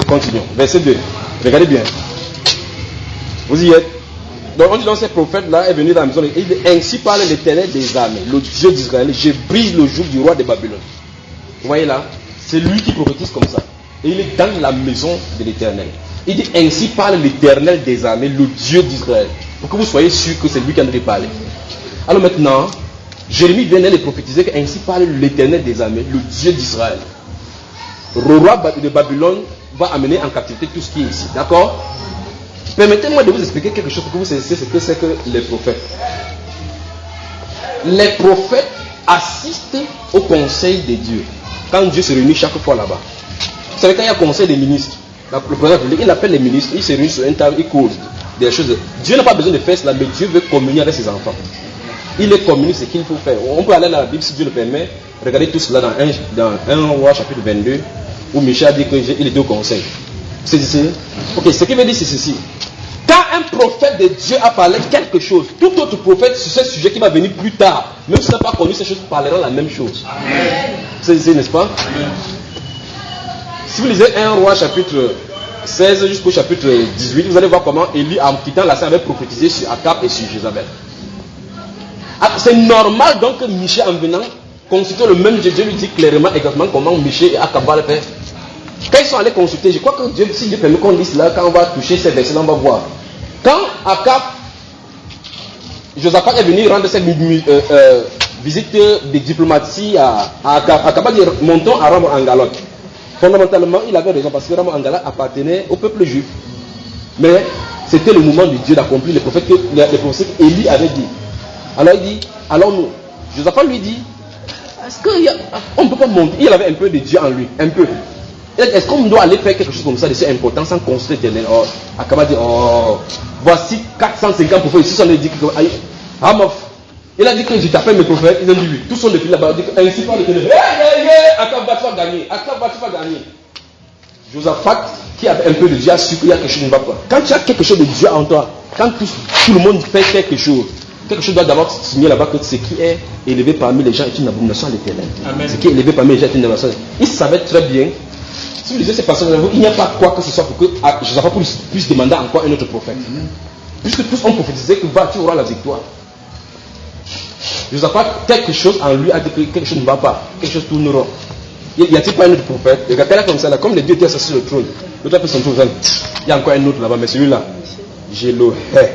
Continuons. Verset 2. Regardez bien. Vous y êtes. Donc on dit donc ce prophète-là est venu dans la maison. Il dit ainsi parle l'Éternel des armées, le Dieu d'Israël. Je brise le joug du roi de Babylone. Vous voyez là? C'est lui qui prophétise comme ça. Et il est dans la maison de l'Éternel. Il dit ainsi parle l'Éternel des armées, le Dieu d'Israël. Pour que vous soyez sûr que c'est lui qui en a parlé. Alors maintenant, Jérémie vient de prophétiser que ainsi parle l'Éternel des armées, le Dieu d'Israël. Le roi de Babylone va amener en captivité tout ce qui est ici. D'accord? Permettez-moi de vous expliquer quelque chose pour que vous sachiez ce que c'est que les prophètes. Les prophètes assistent au conseil de Dieu. Quand Dieu se réunit chaque fois là-bas. Vous savez, quand il y a un conseil des ministres, le président il appelle les ministres, ils se réunissent sur un table, ils causent des choses. Dieu n'a pas besoin de faire cela, mais Dieu veut communier avec ses enfants. Il les communique ce qu'il faut faire. On peut aller dans la Bible si Dieu le permet. Regardez tout cela dans 1 roi chapitre 22, où Michel a dit qu'il était au conseil. C'est ici. Ok, ce qui veut dire c'est ceci. Quand un prophète de Dieu a parlé quelque chose, tout autre prophète sur ce sujet qui va venir plus tard, même s'il n'a pas connu ces choses, parlera la même chose. Amen. C'est ici, n'est-ce pas? Amen. Si vous lisez 1 roi chapitre 16 jusqu'au chapitre 18, vous allez voir comment Élie, en quittant la scène, avait prophétisé sur Akab et sur Jézabel. C'est normal donc que Michel, en venant consulter le même Dieu, Dieu lui dit clairement exactement comment Michel et Akab va le faire. Quand ils sont allés consulter, je crois que Dieu, si Dieu permet qu'on lise là, quand on va toucher ces versets, on va voir. Quand Akab Josaphat est venu rendre cette visite de diplomatie à Akab, dire montons à Ram Angalot. Fondamentalement, il avait raison parce que Ram Angalot appartenait au peuple juif. Mais c'était le moment de Dieu d'accomplir les prophéties qu'Élie avait dit. Alors il dit, alors nous, Josaphat lui dit, est-ce qu'on ne peut pas monter? Il avait un peu de Dieu en lui, un peu. Est-ce qu'on doit aller faire quelque chose comme ça de si important sans construire éternel? Akab dit, voici 450 prophètes. Ici, on a dit que il a dit que je t'appelle mes prophètes. Ils ont dit oui. Tous sont depuis là-bas. Ainsi par l'éternel. Akab va, tu vas gagner. Akab va, tu vas gagner. Josaphat, qui avait un peu de Dieu, a su qu'il y a quelque chose qui ne va pas. Quand tu as quelque chose de Dieu en toi, quand tout le monde fait quelque chose doit d'abord signer là-bas que ce qui est élevé parmi les gens est une abomination à l'éternel. Ce qui est élevé parmi les gens est une abomination. Il savait très bien. Si vous lisez ces passages, il n'y a pas quoi que ce soit pour que Josaphat puisse demander encore un autre prophète. Puisque tous ont prophétisé que tu auras la victoire. Josaphat, quelque chose en lui a dit que quelque chose ne va pas, quelque chose tournera. Y a-t-il pas un autre prophète? Regardez là comme ça, là, comme les deux étaient assis sur le trône, l'autre a fait son tour, il y a encore un autre là-bas, mais celui-là, je le hais.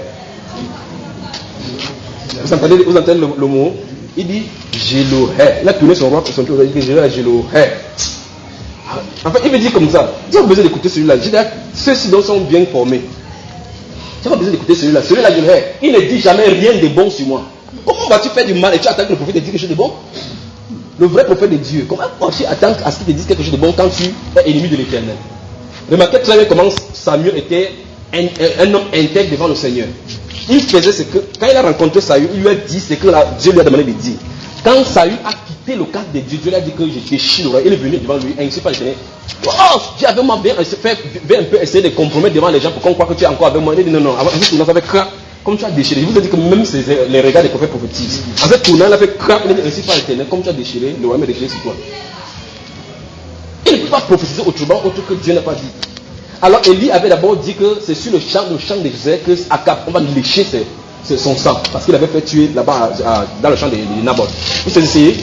Vous entendez le mot? Il dit, je le hais. Il a tourné son tour, il dit, je le hais. En fait, il veut dire comme ça, tu n'as pas besoin d'écouter celui-là. Ceux-ci donc sont bien formés. Tu n'as pas besoin d'écouter celui-là. Celui-là, je le hais. Il ne dit jamais rien de bon sur moi. Comment vas-tu faire du mal et tu attends que le prophète te dise quelque chose de bon? Le vrai prophète de Dieu, comment vas-tu attendre à ce qu'il te dise quelque chose de bon quand tu es ennemi de l'éternel? Remarquez très bien comment Samuel était un homme intègre devant le Seigneur. Il faisait ce que, quand il a rencontré Saül, il lui a dit ce que Dieu lui a demandé de dire. Quand Saül a quitté le cadre de Dieu, Dieu lui a dit que je déchirerai. Il est venu devant lui, ainsi par l'éternel. Oh, Dieu avait un peu essayé de compromettre devant les gens pour qu'on croit que tu es encore avec moi. Il dit non, avant juste tournant, ça fait crack, comme tu as déchiré. Je vous ai dit que même les regards des prophètes prophétisent. En fait, tournant, il a fait crack, il dit ainsi par l'éternel, comme tu as déchiré, le royaume est déchiré sur toi. Il ne peut pas prophétiser autrement, autre que Dieu n'a pas dit. Alors Élie avait d'abord dit que c'est sur le champ de José que Akab, on va lécher son sang, parce qu'il avait fait tuer là-bas dans le champ de Naboth. Vous savez,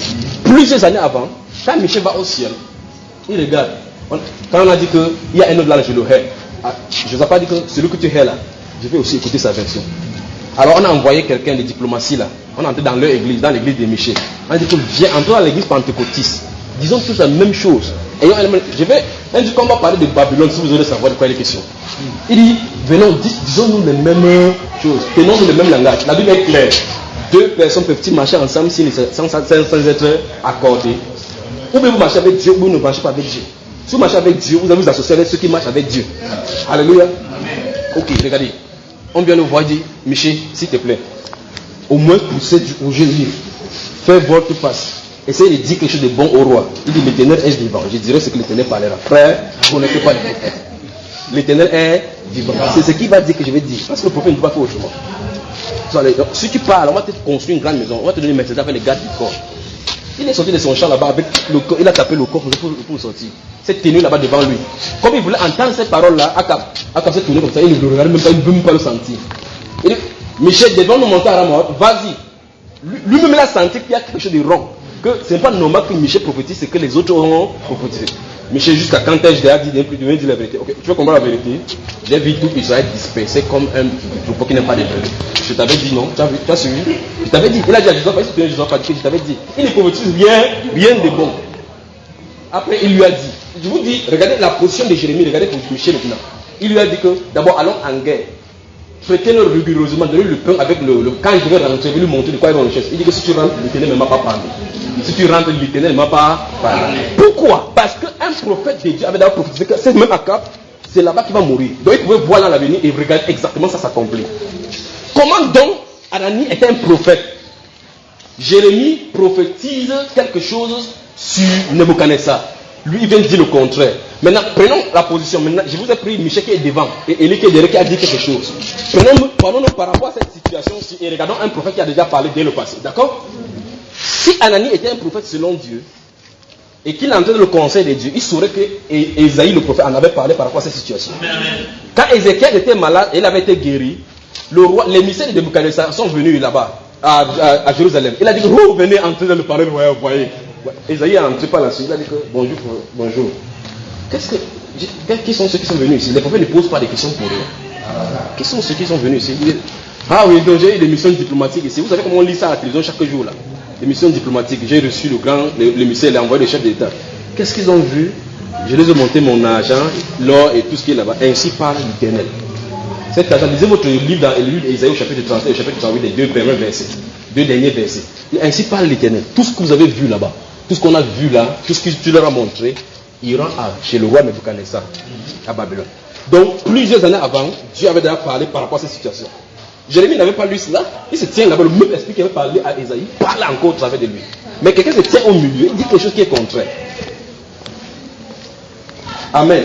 plusieurs années avant, quand Michel va au ciel, il regarde. Quand on a dit qu'il y a un autre là, je le hais. Je n'ai pas dit que celui que tu hais là, je vais aussi écouter sa version. Alors on a envoyé quelqu'un de diplomatie là. On est entré dans leur église, dans l'église de Michel. On a dit que viens, entre dans l'église pentecôtiste. Disons tous la même chose. On dit qu'on va parler de Babylone si vous voulez savoir de quoi il est question. Il dit, venons, disons-nous les mêmes choses, tenons-nous le même langage. La Bible est claire. Deux personnes peuvent-ils marcher ensemble sans être accordées? Ou bien vous marchez avec Dieu, ou vous ne marchez pas avec Dieu. Si vous marchez avec Dieu, vous allez vous associer avec ceux qui marchent avec Dieu. Alléluia. Ok, regardez. On vient nous voir, dit, Michel, s'il te plaît, au moins poussez au jeu livre. Fais votre passe. Essayez de dire quelque chose de bon au roi. Il dit, l'Éternel est vivant. Je dirai ce que l'Éternel parlera. Frère, vous ne connaissez pas le prophète. L'Éternel est vivant. C'est ce qu'il va dire que je vais dire. Parce que le prophète ne peut pas faire autrement. Donc, si tu parles, on va te construire une grande maison. On va te donner une Mercedes avec les gardes du corps. Il est sorti de son champ là-bas avec le corps. Il a tapé le corps pour sortir. C'est tenu là-bas devant lui. Comme il voulait entendre cette parole-là, Akab s'est tourné comme ça. Il ne le regarde même pas. Il ne veut même pas le sentir. Il dit, Michel, devant nous monter à Ramoth, vas-y. Lui-même, il a senti qu'il y a quelque chose de rond. Que ce n'est pas normal que Michel prophétise ce que les autres ont prophétisé. Michel, jusqu'à quand est-ce que j'ai dit la vérité? Ok, tu veux comprendre la vérité? J'ai vu tout Israël dispersé comme un troupeau qui n'aime pas de vérité. Je t'avais dit non, tu as suivi? Je t'avais dit, il a dit à Joseph, je t'avais dit, il ne prophétise rien de bon. Après, il lui a dit, je vous dis, regardez la position de Jérémie, regardez pour Michel maintenant. Il lui a dit que d'abord, allons en guerre. Traitez-le rigoureusement, donnez le pain avec quand il devait rentrer, il lui montrer de quoi il va en chaise. Il dit que si tu rentres, l'Éternel ne m'a pas parlé. Si tu rentres, l'Éternel ne m'a pas parlé. Pourquoi? Parce qu'un prophète de Dieu avait d'abord prophétisé que c'est même Akab, c'est là-bas qu'il va mourir. Donc il pouvait voir dans l'avenir et regarder exactement ça s'accomplit. Comment donc Anani était un prophète? Jérémie prophétise quelque chose sur Nebuchadnezzar. Lui, il vient dire le contraire. Maintenant, prenons la position. Maintenant, je vous ai pris Michel qui est devant et Élie qui est derrière qui a dit quelque chose. Prenons-nous par rapport à cette situation-ci et regardons un prophète qui a déjà parlé dès le passé. D'accord? Si Anani était un prophète selon Dieu et qu'il entrait dans le conseil de Dieu, il saurait que Ésaïe, le prophète, en avait parlé par rapport à cette situation. Quand Ézéchiel était malade et il avait été guéri, les émissaires de Nebuchadnezzar sont venus là-bas, à Jérusalem. Il a dit que vous venez entrer dans le palais, vous voyez. Ésaïe a entré par la suite, il a dit que bonjour. Qui sont ceux qui sont venus ici? Les prophètes ne posent pas de questions pour eux. Qui sont ceux qui sont venus ici? Ah oui, donc j'ai eu des missions diplomatiques ici. Vous savez comment on lit ça à la télévision chaque jour là? Des missions diplomatiques. J'ai reçu l'émissaire, il a envoyé le chef d'État. Qu'est-ce qu'ils ont vu? Je les ai monté mon argent, l'or et tout ce qui est là-bas. Ainsi parle l'Éternel. Cet argent, lisez votre livre dans le livre d'Ésaïe au chapitre 37 et au chapitre 38, les deux premiers versets. Deux derniers versets. Et ainsi parle l'Éternel. Tout ce que vous avez vu là-bas, tout ce qu'on a vu là, tout ce que tu leur as montré, ira chez le roi Nebuchadnezzar à Babylone. Donc, plusieurs années avant, Dieu avait déjà parlé par rapport à cette situation. Jérémie n'avait pas lu cela, il se tient là-bas, le même esprit qui avait parlé à Esaïe parle encore au travers de lui. Mais quelqu'un se tient au milieu, il dit quelque chose qui est contraire. Amen.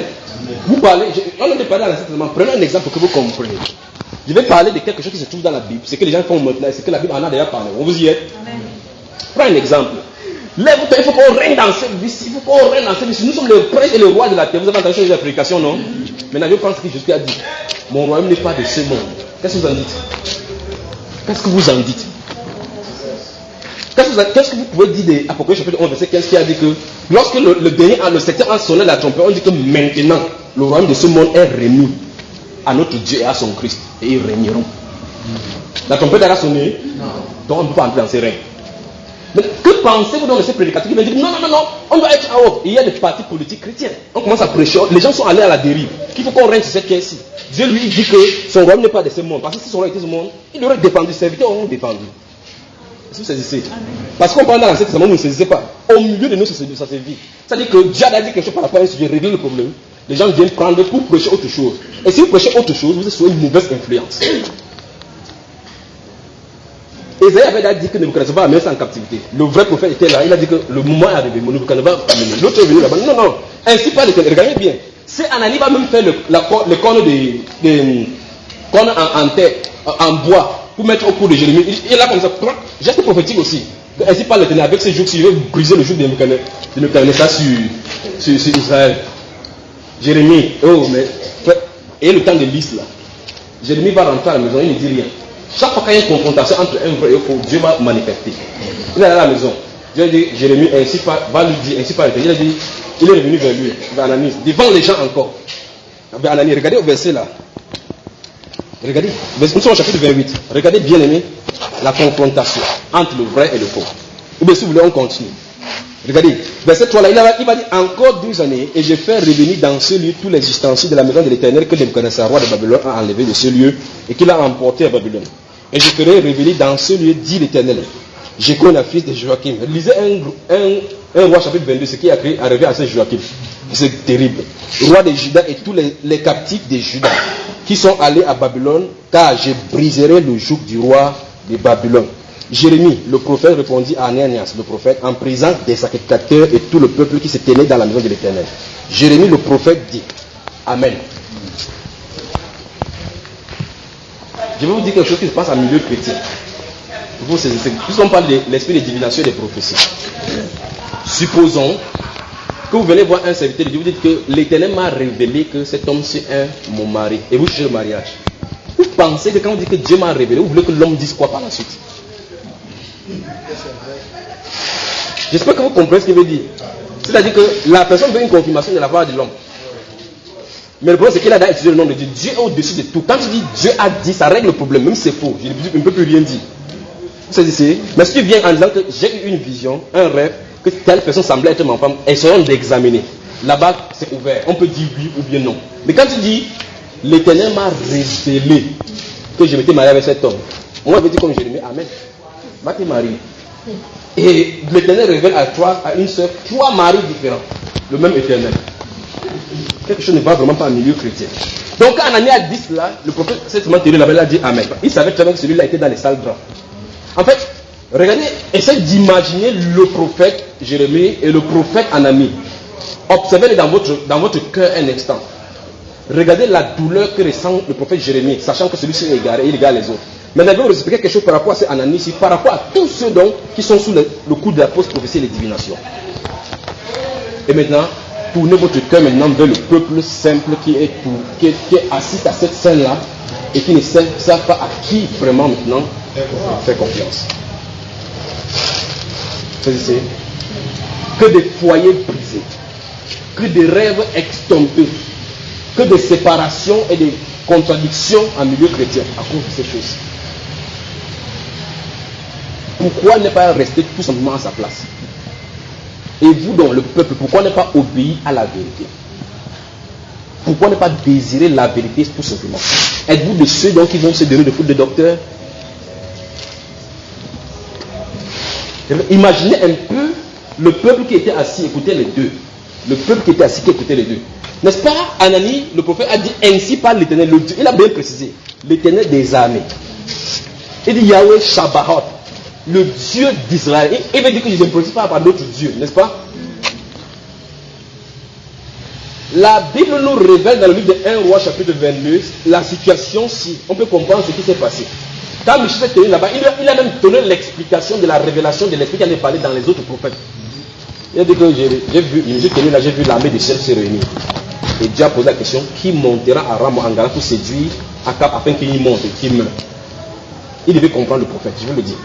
Vous parlez, on a parlé à l'Ancien Testament, prenez un exemple pour que vous compreniez. Je vais parler de quelque chose qui se trouve dans la Bible, c'est que les gens font maintenant, c'est que la Bible en a déjà parlé. On vous y est? Amen. Prends un exemple. Lève-toi, il faut qu'on règne dans cette vie, il faut qu'on règne dans cette vie. Nous sommes le prince et le roi de la terre. Vous avez entendu la prédication, non? Maintenant, je pense que Jésus a dit, mon royaume n'est pas de ce monde. Qu'est-ce que vous en dites? Qu'est-ce que vous en dites? Qu'est-ce que vous pouvez dire de Apocalypse chapitre 11, verset 15 qui a dit que lorsque le septième a sonné la trompette, on dit que maintenant le royaume de ce monde est remis à notre Dieu et à son Christ. Et ils régneront. La trompette a sonné? Donc on ne peut pas entrer dans ces règles. Mais que pensez-vous donc de ces prédicateurs qui vont dire non, on doit être en haut? Il y a des partis politiques chrétiens. On commence à prêcher, les gens sont allés à la dérive. Qu'il faut qu'on règne sur cette terre-ci. Dieu lui dit que son royaume n'est pas de ce monde. Parce que si son royaume était de ce monde, il aurait défendu, ses serviteurs auront défendu. Est-ce que vous saisissez? Parce qu'on parle dans l'Ancien Testament, vous ne saisissez pas. Au milieu de nous, ça se vit. C'est-à-dire que Dieu a dit quelque chose par rapport à un sujet, régler le problème. Les gens viennent prendre pour prêcher autre chose. Et si vous prêchez autre chose, vous êtes sous une mauvaise influence. Esaïe avait déjà dit que Nebuchadnezzar va amener ça en captivité. Le vrai prophète était là, il a dit que le moment est arrivé, Nebuchadnezzar va amener. L'autre est venu là-bas. Non. Ainsi pas l'Éternel. Regardez bien. C'est Anani va même faire le corne en terre, en bois, pour mettre au cou de Jérémie. Il est là comme ça. Geste prophétique aussi. Ainsi pas l'Éternel. Avec ces jours-ci, il veut briser le joug de Nebuchadnezzar sur Israël. Jérémie, et le temps de liste là. Jérémie va rentrer à la maison, il ne dit rien. Chaque fois qu'il y a une confrontation entre un vrai et un faux, Dieu va manifester. Il est à la maison. Dieu dit, Jérémie, va lui dire, ainsi par l'Éternel. Il est revenu vers lui, vers Anani, devant les gens encore. Vers Anani, regardez au verset là. Regardez, nous sommes au chapitre 28. Regardez bien aimé, la confrontation entre le vrai et le faux. Ou bien si vous voulez, on continue. Regardez, verset 3 là, il va dire encore 12 années, et je fais revenir dans ce lieu tous les ustensiles de la maison de l'Éternel que Nebuchadnezzar, roi de Babylone, a enlevé de ce lieu et qu'il a emporté à Babylone. Et je ferai revenir dans ce lieu, dit l'Éternel, Jéconia, fils de Joachim. Lisez un roi chapitre 22, ce qui est arrivé à ce Joachim. C'est terrible. Roi de Juda et tous les captifs de Juda qui sont allés à Babylone, car je briserai le joug du roi de Babylone. Jérémie, le prophète, répondit à Ananias, le prophète, en présence des sacrificateurs et tout le peuple qui se tenait dans la maison de l'Éternel. Jérémie, le prophète, dit Amen. Je vais vous dire quelque chose qui se passe en milieu chrétien. Puisqu'on parle de l'esprit de divination et des prophéties. Supposons que vous venez voir un serviteur de Dieu, vous dites que l'Éternel m'a révélé que cet homme c'est mon mari, et vous cherchez le mariage. Vous pensez que quand vous dites que Dieu m'a révélé, vous voulez que l'homme dise quoi par la suite? J'espère que vous comprenez ce qu'il veut dire. C'est-à-dire que la personne veut une confirmation de la part de l'homme. Mais le problème c'est qu'il a utilisé le nom de Dieu. Dieu est au-dessus de tout. Quand tu dis Dieu a dit, ça règle le problème. Même si c'est faux, je ne peux plus rien dire. Vous savez, mais si tu viens en disant que j'ai eu une vision, un rêve, que telle personne semblait être ma femme, essayons d'examiner. Là-bas, c'est ouvert. On peut dire oui ou bien non. Mais quand tu dis l'Éternel m'a révélé que je m'étais marié avec cet homme, moi je vais dire comme Jérémie, Amen. Va te marier. Et l'Éternel révèle à une sœur 3 maris différents. Le même Éternel. Quelque chose ne va vraiment pas en milieu chrétien. Donc quand Ananias a dit cela, le prophète, certainement Thierry l'avait dit Amen. Il savait très bien que celui-là était dans les salles draps. En fait, regardez, essayez d'imaginer le prophète Jérémie et le prophète Anani. Observez-les dans votre cœur un instant. Regardez la douleur que ressent le prophète Jérémie, sachant que celui-ci est égaré, il égare les autres. Maintenant, je vais vous expliquer quelque chose par rapport à ces Anani ici, par rapport à tous ceux donc qui sont sous le coup de la fausse prophétie et les divinations. Et maintenant, tournez votre cœur maintenant vers le peuple simple qui est assis à cette scène-là et qui ne savent pas à qui vraiment maintenant faire confiance. C'est que des foyers brisés, que des rêves extompés, que des séparations et des contradictions en milieu chrétien à cause de ces choses. pourquoi ne pas rester tout simplement à sa place? Et vous, donc, le peuple, pourquoi ne pas obéir à la vérité? Pourquoi ne pas désirer la vérité tout simplement? Êtes-vous de ceux donc qui vont se donner de foot de docteur? Imaginez un peu le peuple qui était assis, écoutez les deux. Le peuple qui était assis, qui écoutait les deux. N'est-ce pas, Anani, le prophète a dit ainsi par l'Éternel, le Dieu. Il a bien précisé, l'Éternel des armées. Il dit Yahweh Shabbat, le Dieu d'Israël. Il veut dire que je ne me précise pas par d'autres dieux, n'est-ce pas? La Bible nous révèle dans le livre de 1 Roi chapitre 22 la situation, si on peut comprendre ce qui s'est passé. Quand Michel s'est tenu là-bas, il a même donné l'explication de la révélation de l'Esprit qui en est parlé dans les autres prophètes. Il a dit que j'ai vu l'armée des chefs se réunir. Et Dieu a posé la question, qui montera à Ram Angara pour séduire Akab afin qu'il monte et qu'il meure? Il devait comprendre le prophète, je vous le dis.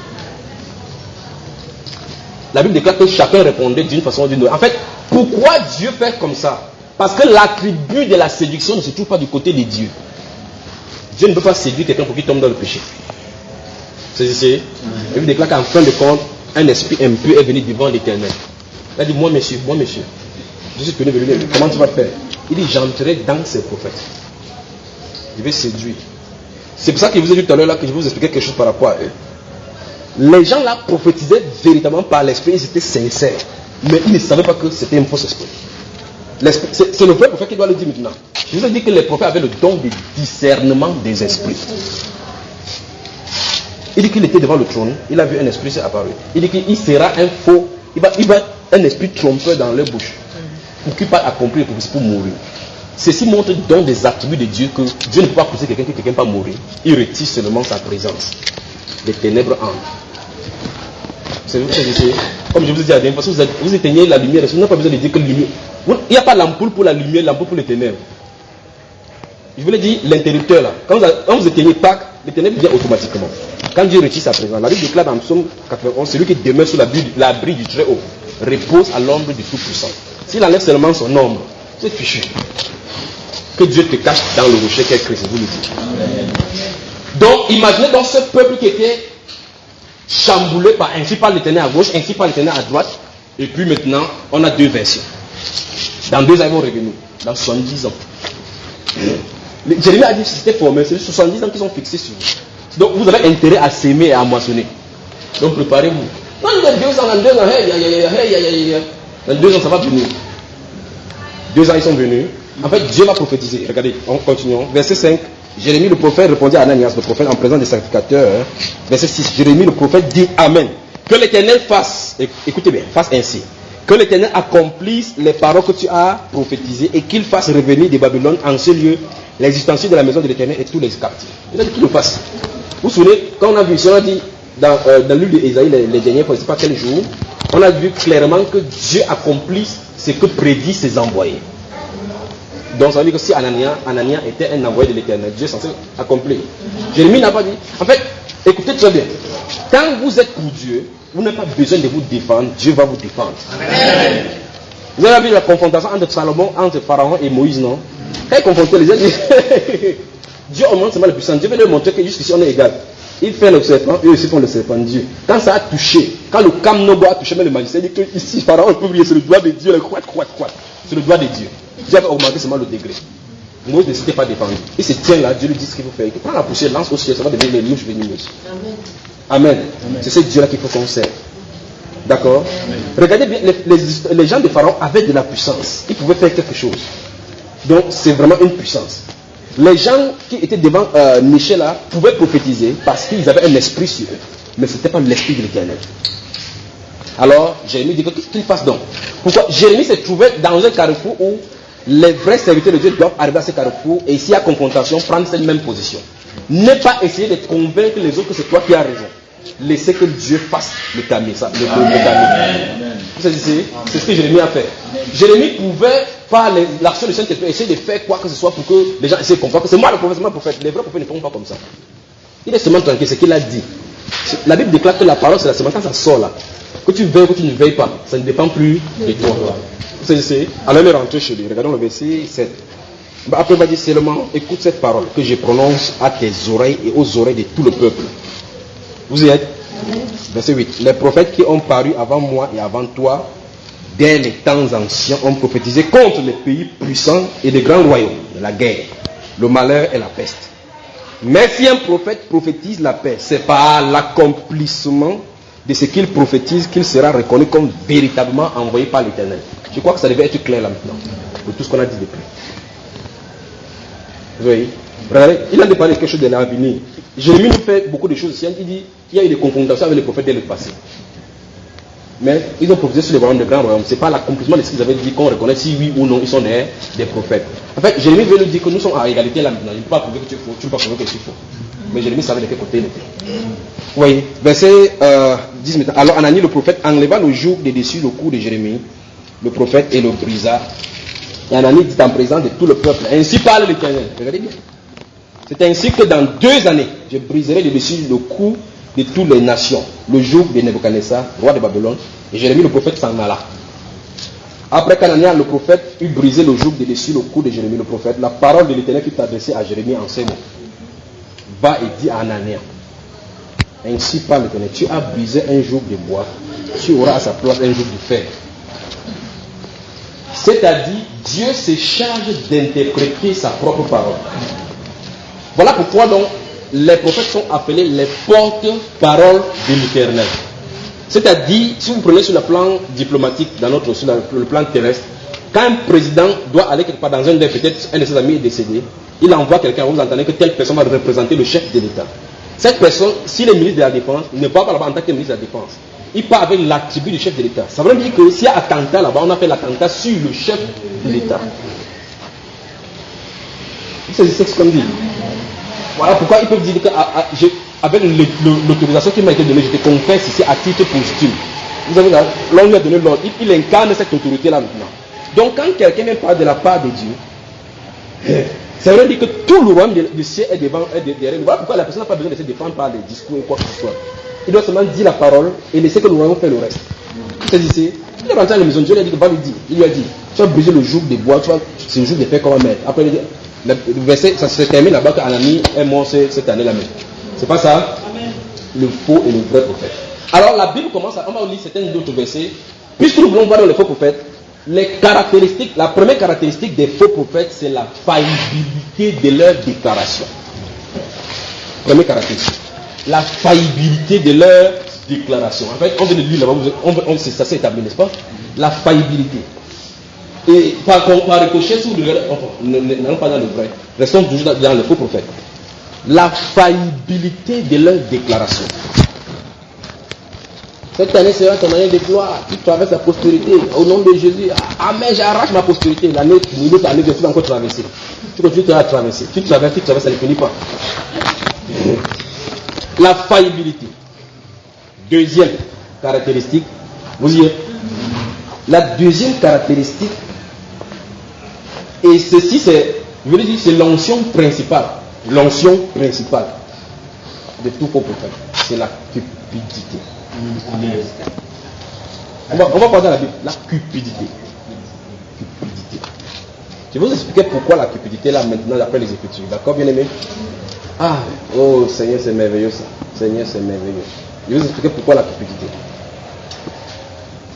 La Bible déclare que chacun répondait d'une façon ou d'une autre. En fait, pourquoi Dieu fait comme ça? Parce que l'attribut de la séduction ne se trouve pas du côté de Dieu. Dieu ne peut pas séduire quelqu'un pour qu'il tombe dans le péché. C'est ici. La Bible déclare qu'en fin de compte, un esprit impur est venu devant l'Éternel. Il a dit, moi monsieur, je suis venu vers lui. Comment tu vas faire? Il dit, j'entrerai dans ces prophètes. Je vais séduire. C'est pour ça que je vous ai dit tout à l'heure là que je vous expliquais quelque chose par rapport à eux. Les gens là prophétisaient véritablement par l'esprit, ils étaient sincères. Mais ils ne savaient pas que c'était un faux esprit. C'est le vrai prophète qui doit le dire maintenant. Je vous ai dit que les prophètes avaient le don de discernement des esprits. Il dit qu'il était devant le trône, il a vu un esprit s'est apparu. Il dit qu'il sera un faux, il va un esprit trompeur dans leur bouche. Pour qu'il pas accomplir le prophétie pour mourir. Ceci montre donc des attributs de Dieu que Dieu ne peut pas pousser quelqu'un que quelqu'un ne peut pas mourir. Il retire seulement sa présence. Les ténèbres entrent. C'est vous qui savez. Comme je vous ai dit à la dernière fois, vous éteignez la lumière, vous n'avez pas besoin de dire que la lumière. Il n'y a pas l'ampoule pour la lumière, l'ampoule pour les ténèbres. Je vous l'ai dit, l'interrupteur là. Quand vous éteignez Pâques, les ténèbres viennent automatiquement. Quand Dieu retire sa présence, la Bible déclare dans Psaume 91, celui qui demeure sous l'abri du Très-Haut repose à l'ombre du Tout-Puissant. S'il enlève seulement son ombre, c'est fichu. Que Dieu te cache dans le rocher qu'est Christ, vous le dites. Donc, imaginez donc ce peuple qui était chamboulé ainsi par l'Éternel à gauche, ainsi par l'Éternel à droite. Et puis maintenant, on a deux versions. Dans 2 ans, ils vont revenir. Dans 70 ans. Jérémie a dit que c'était formé. C'est 70 ans qu'ils sont fixés sur vous. Donc, vous avez intérêt à s'aimer et à moissonner. Donc, préparez-vous. Non, dans 2 ans, dans 2 ans, ça va venir. 2 ans, ils sont venus. En fait, Dieu va prophétiser. Regardez, on continue. Verset 5. Jérémie le prophète répondit à Ananias, le prophète, en présence des sacrificateurs. Verset 6. Jérémie le prophète dit Amen. Que l'Éternel fasse, écoutez bien, fasse ainsi. Que l'Éternel accomplisse les paroles que tu as prophétisées et qu'il fasse revenir de Babylone en ce lieu les ustensiles de la maison de l'Éternel et tous les captifs. Il a dit qu'il le fasse. Vous vous souvenez, quand on a vu, si on a dit dans le livre d'Ésaïe, les derniers, je ne sais pas quel jour, on a vu clairement que Dieu accomplisse ce que prédit ses envoyés. Donc ça veut dire que si Anania était un envoyé de l'Éternel, Dieu est censé accomplir. Jérémie n'a pas dit. En fait, écoutez très bien. Quand vous êtes pour Dieu, vous n'avez pas besoin de vous défendre, Dieu va vous défendre. Amen. Vous avez vu la confrontation entre Salomon, entre Pharaon et Moïse, non? Quand ils confrontaient les gens, Dieu augmente seulement la puissance. Dieu veut leur montrer que jusqu'ici on est égal. Il fait le serpent, eux aussi font le serpent de Dieu. Quand ça a touché, quand le Kamnobo a touché même le magicien, il dit que ici Pharaon peut briller, c'est le doigt de Dieu, c'est le doigt de Dieu. Dieu a augmenté seulement le degré. Moïse ne s'était pas défendu. Il se tient là, Dieu lui dit ce qu'il faut faire. Il prend la poussière, lance au ciel, ça va devenir les louches venimeuses. Amen. C'est ce Dieu-là qu'il faut qu'on serve. D'accord? Regardez bien, les gens de Pharaon avaient de la puissance. Ils pouvaient faire quelque chose. Donc, c'est vraiment une puissance. Les gens qui étaient devant Michel là pouvaient prophétiser parce qu'ils avaient un esprit sur eux. Mais ce n'était pas l'esprit de l'Éternel. Alors, Jérémie dit qu'est-ce qu'il fasse donc? Pourquoi? Jérémie se trouvait dans un carrefour où les vrais serviteurs de Dieu doivent arriver à ce carrefour et s'il y a confrontation, prendre cette même position. Ne pas essayer de convaincre les autres que c'est toi qui as raison. Laissez que Dieu fasse le tamis. C'est ce que Jérémie a fait. Jérémie pouvait, par l'action du Saint-Esprit, essayer de faire quoi que ce soit pour que les gens essaient de comprendre que c'est moi le prophète, c'est moi le prophète. Les vrais prophètes ne font pas comme ça. Il est seulement tranquille, c'est ce qu'il a dit. La Bible déclare que la parole c'est la semence. Quand ça sort là, que tu veilles ou que tu ne veilles pas, ça ne dépend plus de toi. Alors il est rentré chez lui. Regardons le verset 7. Après il va dire seulement, écoute cette parole que je prononce à tes oreilles et aux oreilles de tout le peuple. Vous y êtes? Verset 8. Les prophètes qui ont paru avant moi et avant toi, dès les temps anciens, ont prophétisé contre les pays puissants et les grands royaumes, la guerre, le malheur et la peste. Mais si un prophète prophétise la paix, c'est par l'accomplissement de ce qu'il prophétise qu'il sera reconnu comme véritablement envoyé par l'Éternel. Je crois que ça devait être clair là maintenant, de tout ce qu'on a dit depuis. Vous voyez, regardez, il a parlé de quelque chose de l'avenir. Jérémie nous fait beaucoup de choses ici. Il dit qu'il y a eu des confrontations avec les prophètes dès le passé. Mais ils ont prophétisé sur les royaumes de grands royaumes. Ce n'est pas l'accomplissement de ce qu'ils avaient dit qu'on reconnaît si oui ou non ils sont des prophètes. En fait, Jérémie veut nous dire que nous sommes à égalité là maintenant. Il ne peut pas prouver que tu es faux, tu ne peux pas prouver que tu es faux. Mais Jérémie savait de quel côté il était. Vous voyez, verset 10 maintenant. Alors Anani le prophète enleva le joug de dessus le cou de Jérémie, le prophète, et le brisa. Et Anani dit en présence de tout le peuple, ainsi parle l'Éternel. Regardez bien. C'est ainsi que dans 2 années, je briserai de dessus le cou de toutes les nations, le joug de Nebuchadnezzar, roi de Babylone, et Jérémie le prophète s'en alla. Après qu'Anania le prophète eut brisé le joug de dessus le cou de Jérémie le prophète, la parole de l'Éternel fut adressée à Jérémie en ces mots. Va et dis à Anania, ainsi parle l'Éternel, tu as brisé un joug de bois, tu auras à sa place un joug de fer. C'est-à-dire, Dieu se charge d'interpréter sa propre parole. Voilà pourquoi donc les prophètes sont appelés les porte-paroles de l'Éternel. C'est-à-dire, si vous prenez sur le plan diplomatique, sur le plan terrestre, quand un président doit aller quelque part dans un des, peut-être un de ses amis est décédé, il envoie quelqu'un, vous entendez que telle personne va représenter le chef de l'État. Cette personne, s'il est ministre de la Défense, il ne part pas là-bas en tant que ministre de la Défense. Il part avec l'attribut du chef de l'État. Ça veut dire que s'il y a attentat là-bas, on a fait l'attentat sur le chef de l'État. C'est ce qu'on dit. Voilà pourquoi ils peuvent dire qu'avec l'autorisation qui m'a été donnée, je te confesse ici à titre posthume. Vous avez là, l'on lui a donné l'ordre, il incarne cette autorité-là maintenant. Donc quand quelqu'un vient parler de la part de Dieu, ça veut dire que tout le royaume du ciel est devant, derrière. Voilà pourquoi la personne n'a pas besoin de se défendre par les discours ou quoi que ce soit. Il doit seulement dire la parole et laisser que le royaume fait le reste. C'est ici. Il est rentré à la maison de Dieu, il a dit, va lui dire. Il lui a dit, tu vas briser le joug de bois, c'est le joug de fer qu'on va mettre. Après, le verset, ça se termine là-bas qu'Anani est mort cette année-là même. C'est pas ça? Amen. Le faux et le vrai prophète. Alors la Bible commence à, on va lire certains d'autres versets. Puisque nous voulons voir dans les faux prophètes, les caractéristiques, la première caractéristique des faux prophètes, c'est la faillibilité de leur déclaration. Première caractéristique. La faillibilité de leur déclaration. En fait, on vient de lire là-bas, ça s'est établi, n'est-ce pas? La faillibilité. Et par ricochet, si vous regardez, n'allons pas dans le vrai, restons toujours dans le faux prophète. La faillibilité de leur déclaration. Cette année sera ton année de gloire. Tu traverses la postérité. Au nom de Jésus. Amen, j'arrache ma postérité. L'année, l'autre année, tu vas encore traverser. Tu continues à traverser. Tu traverses, ça ne finit pas. La faillibilité. Deuxième caractéristique. Vous y êtes. La deuxième caractéristique, et ceci c'est, je veux dire, c'est l'onction principale. L'onction principale de tout faux prophète, c'est la cupidité. On va parler dans la Bible. La cupidité. Cupidité. Je vais vous expliquer pourquoi la cupidité là maintenant après les Écritures. D'accord, bien aimé? Ah, oh Seigneur, c'est merveilleux ça. Seigneur, c'est merveilleux. Je vais vous expliquer pourquoi la cupidité.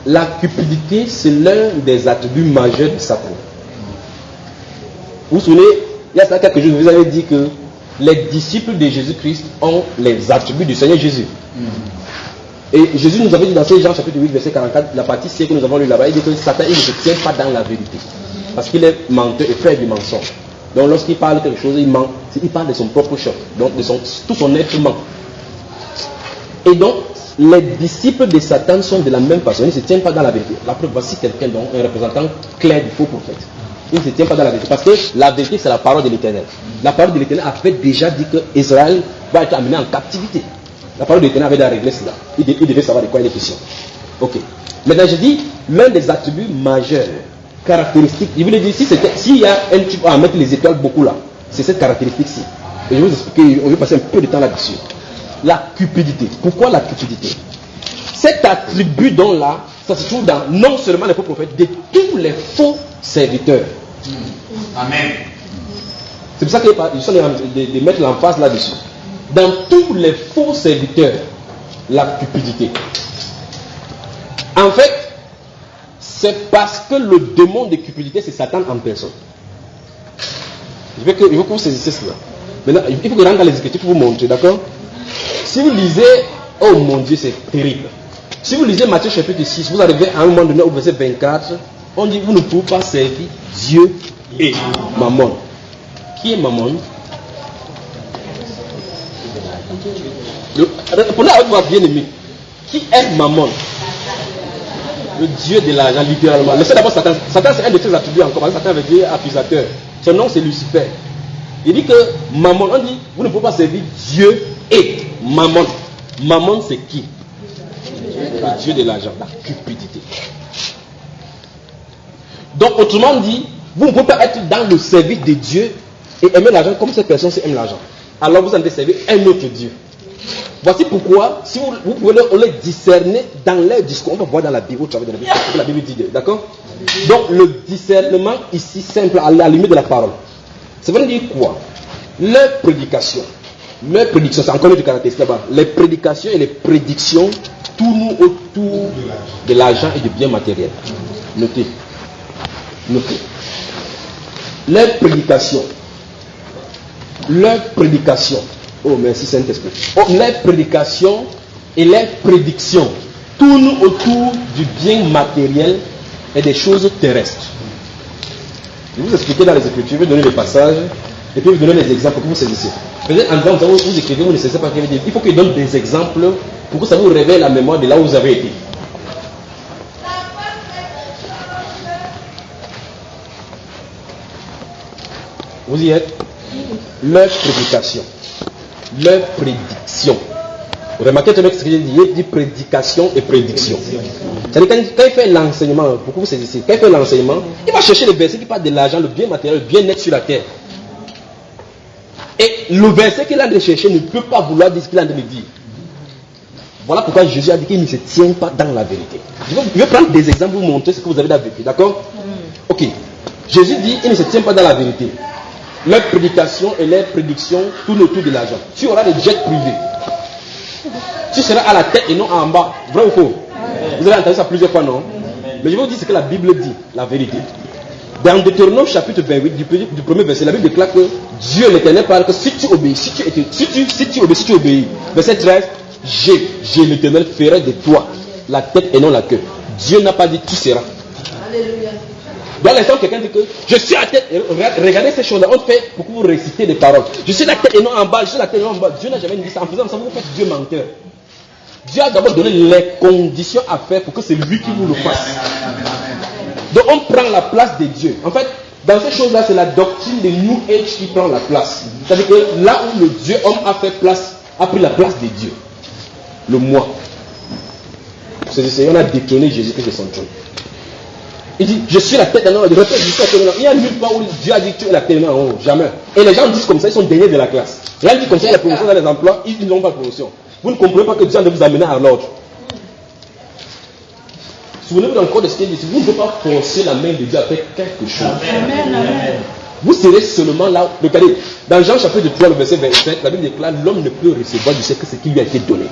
La cupidité, c'est l'un des attributs majeurs de Satan. Vous vous souvenez, il y a ça quelques jours, vous avez dit que les disciples de Jésus-Christ ont les attributs du Seigneur Jésus. Et Jésus nous avait dit dans Jean chapitre 8, verset 44, la partie C que nous avons lu là-bas, il dit que Satan il ne se tient pas dans la vérité. Parce qu'il est menteur et frère du mensonge. Donc lorsqu'il parle quelque chose, il ment. Il parle de son propre chef. Donc tout son être ment. Et donc, les disciples de Satan sont de la même façon. Ils ne se tiennent pas dans la vérité. La preuve, voici quelqu'un, donc, un représentant clair du faux prophète. Ils ne se tiennent pas dans la vérité. Parce que la vérité, c'est la parole de l'Éternel. La parole de l'Éternel avait déjà dit que Israël va être amené en captivité. La parole de l'Éternel avait déjà réglé cela. Il devait savoir de quoi il est question. Ok. Maintenant, je dis, l'un des attributs majeurs, caractéristiques, je voulais dire, s'il y a un type à mettre les étoiles beaucoup là, c'est cette caractéristique-ci. Et je vais vous expliquer, on va passer un peu de temps là-dessus. La cupidité. Pourquoi la cupidité? Cet attribut donc là, ça se trouve dans non seulement les faux prophètes, de tous les faux serviteurs. Amen. C'est pour ça qu'ils sont de mettre l'emphase là-dessus. Dans tous les faux serviteurs, la cupidité. En fait, c'est parce que le démon de cupidité, c'est Satan en personne. Il faut que vous saisissiez cela. Maintenant, il faut que je rentre dans les Écritures pour vous montrer, d'accord? Si vous lisez, oh mon Dieu, c'est terrible. Si vous lisez Matthieu chapitre 6, vous arrivez à un moment donné au verset 24, on dit vous ne pouvez pas servir Dieu et Mammon. Qui est Mammon? Répondez avec moi, bien aimé. Qui est Mammon? Le Dieu de l'argent, littéralement. Laissez d'abord Satan. Satan, c'est un de ses attributs encore. Satan veut dire accusateur. Son nom, c'est Lucifer. Il dit que Mammon, on dit vous ne pouvez pas servir Dieu et Mammon. Mammon, c'est qui? Le Dieu de l'argent, la cupidité. Donc, autrement dit, vous ne pouvez pas être dans le service de Dieu et aimer l'argent comme cette personne aime l'argent. Alors, vous allez servir un autre Dieu. Voici pourquoi, si vous pouvez le discerner dans leur discours, on va voir dans la Bible, au travers de la Bible, ce que la Bible dit, d'accord? Donc, le discernement ici, simple, à la limite de la parole. Ça veut dire quoi? Leur prédication, c'est encore du caractère là-bas. Les prédications et les prédictions tournent autour de l'argent et du bien matériel. Notez. Leur prédication. Oh, merci Saint-Esprit. Les prédications et les prédictions tournent autour du bien matériel et des choses terrestres. Je vais vous expliquer dans les Écritures, je vais donner les passages et puis vous donner les exemples pour que vous saisissiez. Peut-être en disant, vous écrivez, vous ne savez pas ce qu'il veut dire. Il faut qu'il donne des exemples pour que ça vous révèle la mémoire de là où vous avez été. Vous y êtes? Leur prédication. Leur prédiction. Vous remarquez ce que j'ai dit? Il dit prédication et prédiction. C'est-à-dire quand il fait l'enseignement, pour que vous saisissiez, quand il fait l'enseignement, il va chercher les versets qui parlent de l'argent, le bien matériel, le bien-être sur la terre. Et le verset qu'il a de chercher ne peut pas vouloir dire ce qu'il a de me dire. Voilà pourquoi Jésus a dit qu'il ne se tient pas dans la vérité. Je vais prendre des exemples pour vous montrer ce que vous avez dans la vérité, d'accord? Ok. Jésus dit qu'il ne se tient pas dans la vérité. Leurs prédications et leurs prédictions tournent autour de l'argent. Tu auras des jets privés. Tu seras à la tête et non en bas. Vrai ou faux? Vous avez entendu ça plusieurs fois, non? Mais je vais vous dire ce que la Bible dit, la vérité. Dans Deutéronome chapitre 28, du premier verset, la Bible déclare que Dieu l'Éternel parle que si tu obéis, si tu obéis. Verset 13, j'ai l'Éternel ferai de toi la tête et non la queue. Dieu n'a pas dit tu seras. Alléluia. Dans l'instant, quelqu'un dit que je suis la tête. Regardez ces choses-là, on fait pour que vous récitez des paroles. Je suis la tête et non en bas, je suis la tête et non en bas. Dieu n'a jamais dit ça. En faisant ça, vous faites Dieu menteur. Dieu a d'abord donné les conditions à faire pour que c'est lui qui vous le fasse. Donc on prend la place de Dieu. En fait, dans ces choses-là, c'est la doctrine de New Age qui prend la place. C'est-à-dire que là où le Dieu homme a pris la place de Dieu. Le moi. C'est-à-dire, on a détourné Jésus-Christ de son trône. Il dit, je suis la tête en haut. Il répète, je suis la tête en haut. Il y a nulle part où Dieu a dit que tu es la tête en haut. Jamais. Et les gens disent comme ça, ils sont derniers de la classe. Là, il dit comme ça, il y a la promotion dans les emplois, ils n'ont pas de promotion. Vous ne comprenez pas que Dieu a de vous amener à l'ordre. Souvenez-vous encore de ce qu'il dit. Vous ne pouvez pas forcer la main de Dieu à faire quelque chose. Amen. Vous serez seulement là. Regardez, dans Jean chapitre 3, le verset 27, la Bible déclare l'homme ne peut recevoir du ciel que ce qui lui a été donné.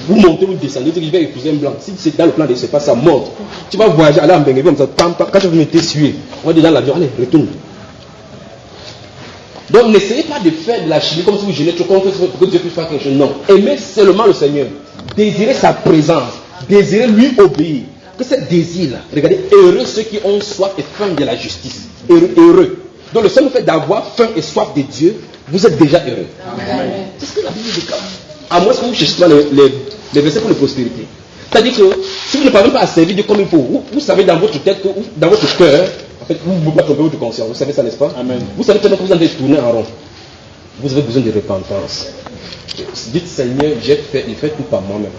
Vous montez, vous descendez, vous dites que je vais épouser un blanc. Si c'est dans le plan de Dieu, c'est pas ça, monte. Tu vas voyager, aller en Bengué, comme ça, quand tu vas venir t'essuyer, on va dire dans l'avion, allez, retourne. Donc n'essayez pas de faire de la chimie comme si vous gênez trop pour que Dieu puisse faire quelque chose. Non. Aimez seulement le Seigneur. Désirez sa présence. Désirez lui obéir. Que ce désir-là, regardez, heureux ceux qui ont soif et faim de la justice. Heureux. Donc le seul fait d'avoir faim et soif de Dieu, vous êtes déjà heureux. Amen. C'est ce que la Bible déclare. À moins que vous cherchez les versets pour la prospérité. C'est-à-dire que si vous ne parvenez pas à servir Dieu comme il faut, vous savez dans votre tête, dans votre cœur, en fait, vous ne pouvez pas tromper votre conscience. Vous savez ça, n'est-ce pas? Amen. Vous savez que vous allez tourner en rond. Vous avez besoin de repentance. Dites, Seigneur, j'ai fait tout par moi-même.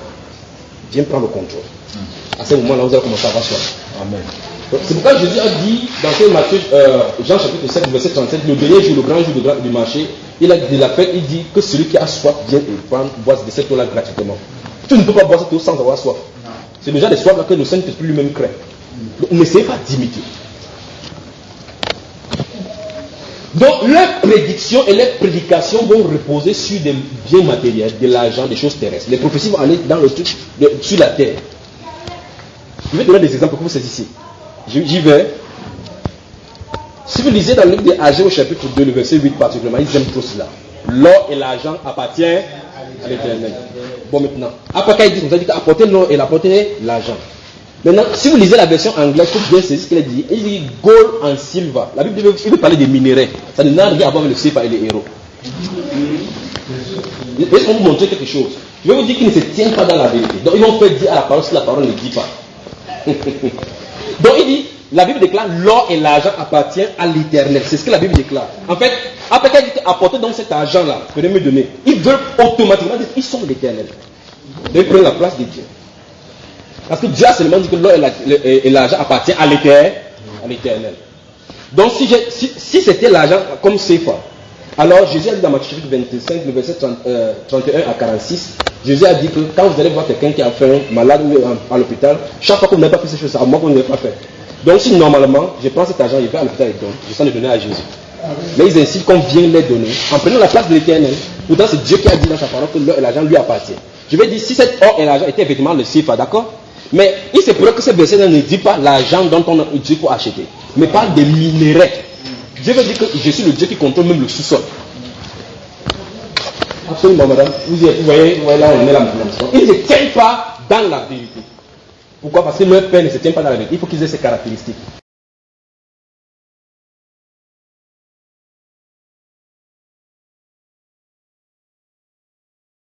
Viens prendre le contrôle. À ce moment-là, vous allez commencer à avoir soif. Amen. Donc, c'est pourquoi Jésus a dit dans Matthieu, Jean chapitre 7, verset 37, le dernier jour, le grand jour du marché, il a de la fête, il dit que celui qui a soif vient et prend, boit de cette eau-là gratuitement. Tu ne peux pas boire cette eau sans avoir soif. C'est déjà des soifs là que le Saint-Esprit lui-même crée. Donc n'essayez pas d'imiter. Donc, leurs prédictions et leurs prédications vont reposer sur des biens matériels, de l'argent, des choses terrestres. Les prophéties vont aller dans le truc sur la terre. Je vais donner des exemples pour vous saisir ici. J'y vais. Si vous lisez dans le livre des Agés au chapitre 2, le verset 8 particulièrement, ils aiment tout cela. L'or et l'argent appartiennent à l'Éternel. Bon, maintenant, après quand il dit, vous avez dit apporter l'or et apporter l'argent. Maintenant, si vous lisez la version anglaise, il faut bien saisir ce qu'il a dit. Il dit gold and silver. La Bible il veut parler des minéraux. Ça n'a rien à voir avec le CFA et les héros. Laissez-moi vous montrer quelque chose. Je vais vous dire qu'ils ne se tiennent pas dans la vérité. Donc, ils vont faire dire à la parole ce que la parole ne dit pas. Donc, il dit, la Bible déclare l'or et l'argent appartiennent à l'Éternel. C'est ce que la Bible déclare. En fait, après qu'elle dit apporter donc cet argent-là, que Dieu me donner, ils veulent automatiquement dire qu'ils sont l'Éternel. Donc, ils prennent la place de Dieu. Parce que Dieu a seulement dit que l'or et l'argent appartiennent à l'Éternel. Donc si c'était l'argent comme CFA, alors Jésus a dit dans Matthieu chapitre 25, le verset 31 à 46, Jésus a dit que quand vous allez voir quelqu'un qui a fait un malade ou à l'hôpital, chaque fois que vous n'avez pas fait ces choses, c'est à moi que vous n'avez pas fait. Donc si normalement, je prends cet argent, je vais à l'hôpital et donne, je sens le donner à Jésus. Mais ils insistent qu'on vient les donner en prenant la place de l'Éternel. Pourtant c'est Dieu qui a dit dans sa parole que l'or et l'argent lui appartient. Je vais dire si cet or et l'argent étaient effectivement le CFA, d'accord? Mais il se pourrait que ce verset ne dit pas l'argent dont on a utilisé pour acheter, mais parle des minéraux. Dieu veut dire que je suis le Dieu qui contrôle même le sous-sol. Absolument, madame. Vous voyez là on est là maintenant. Ils ne se tiennent pas dans la vérité. Pourquoi? Parce que leur père ne se tient pas dans la vérité. Il faut qu'ils aient ces caractéristiques.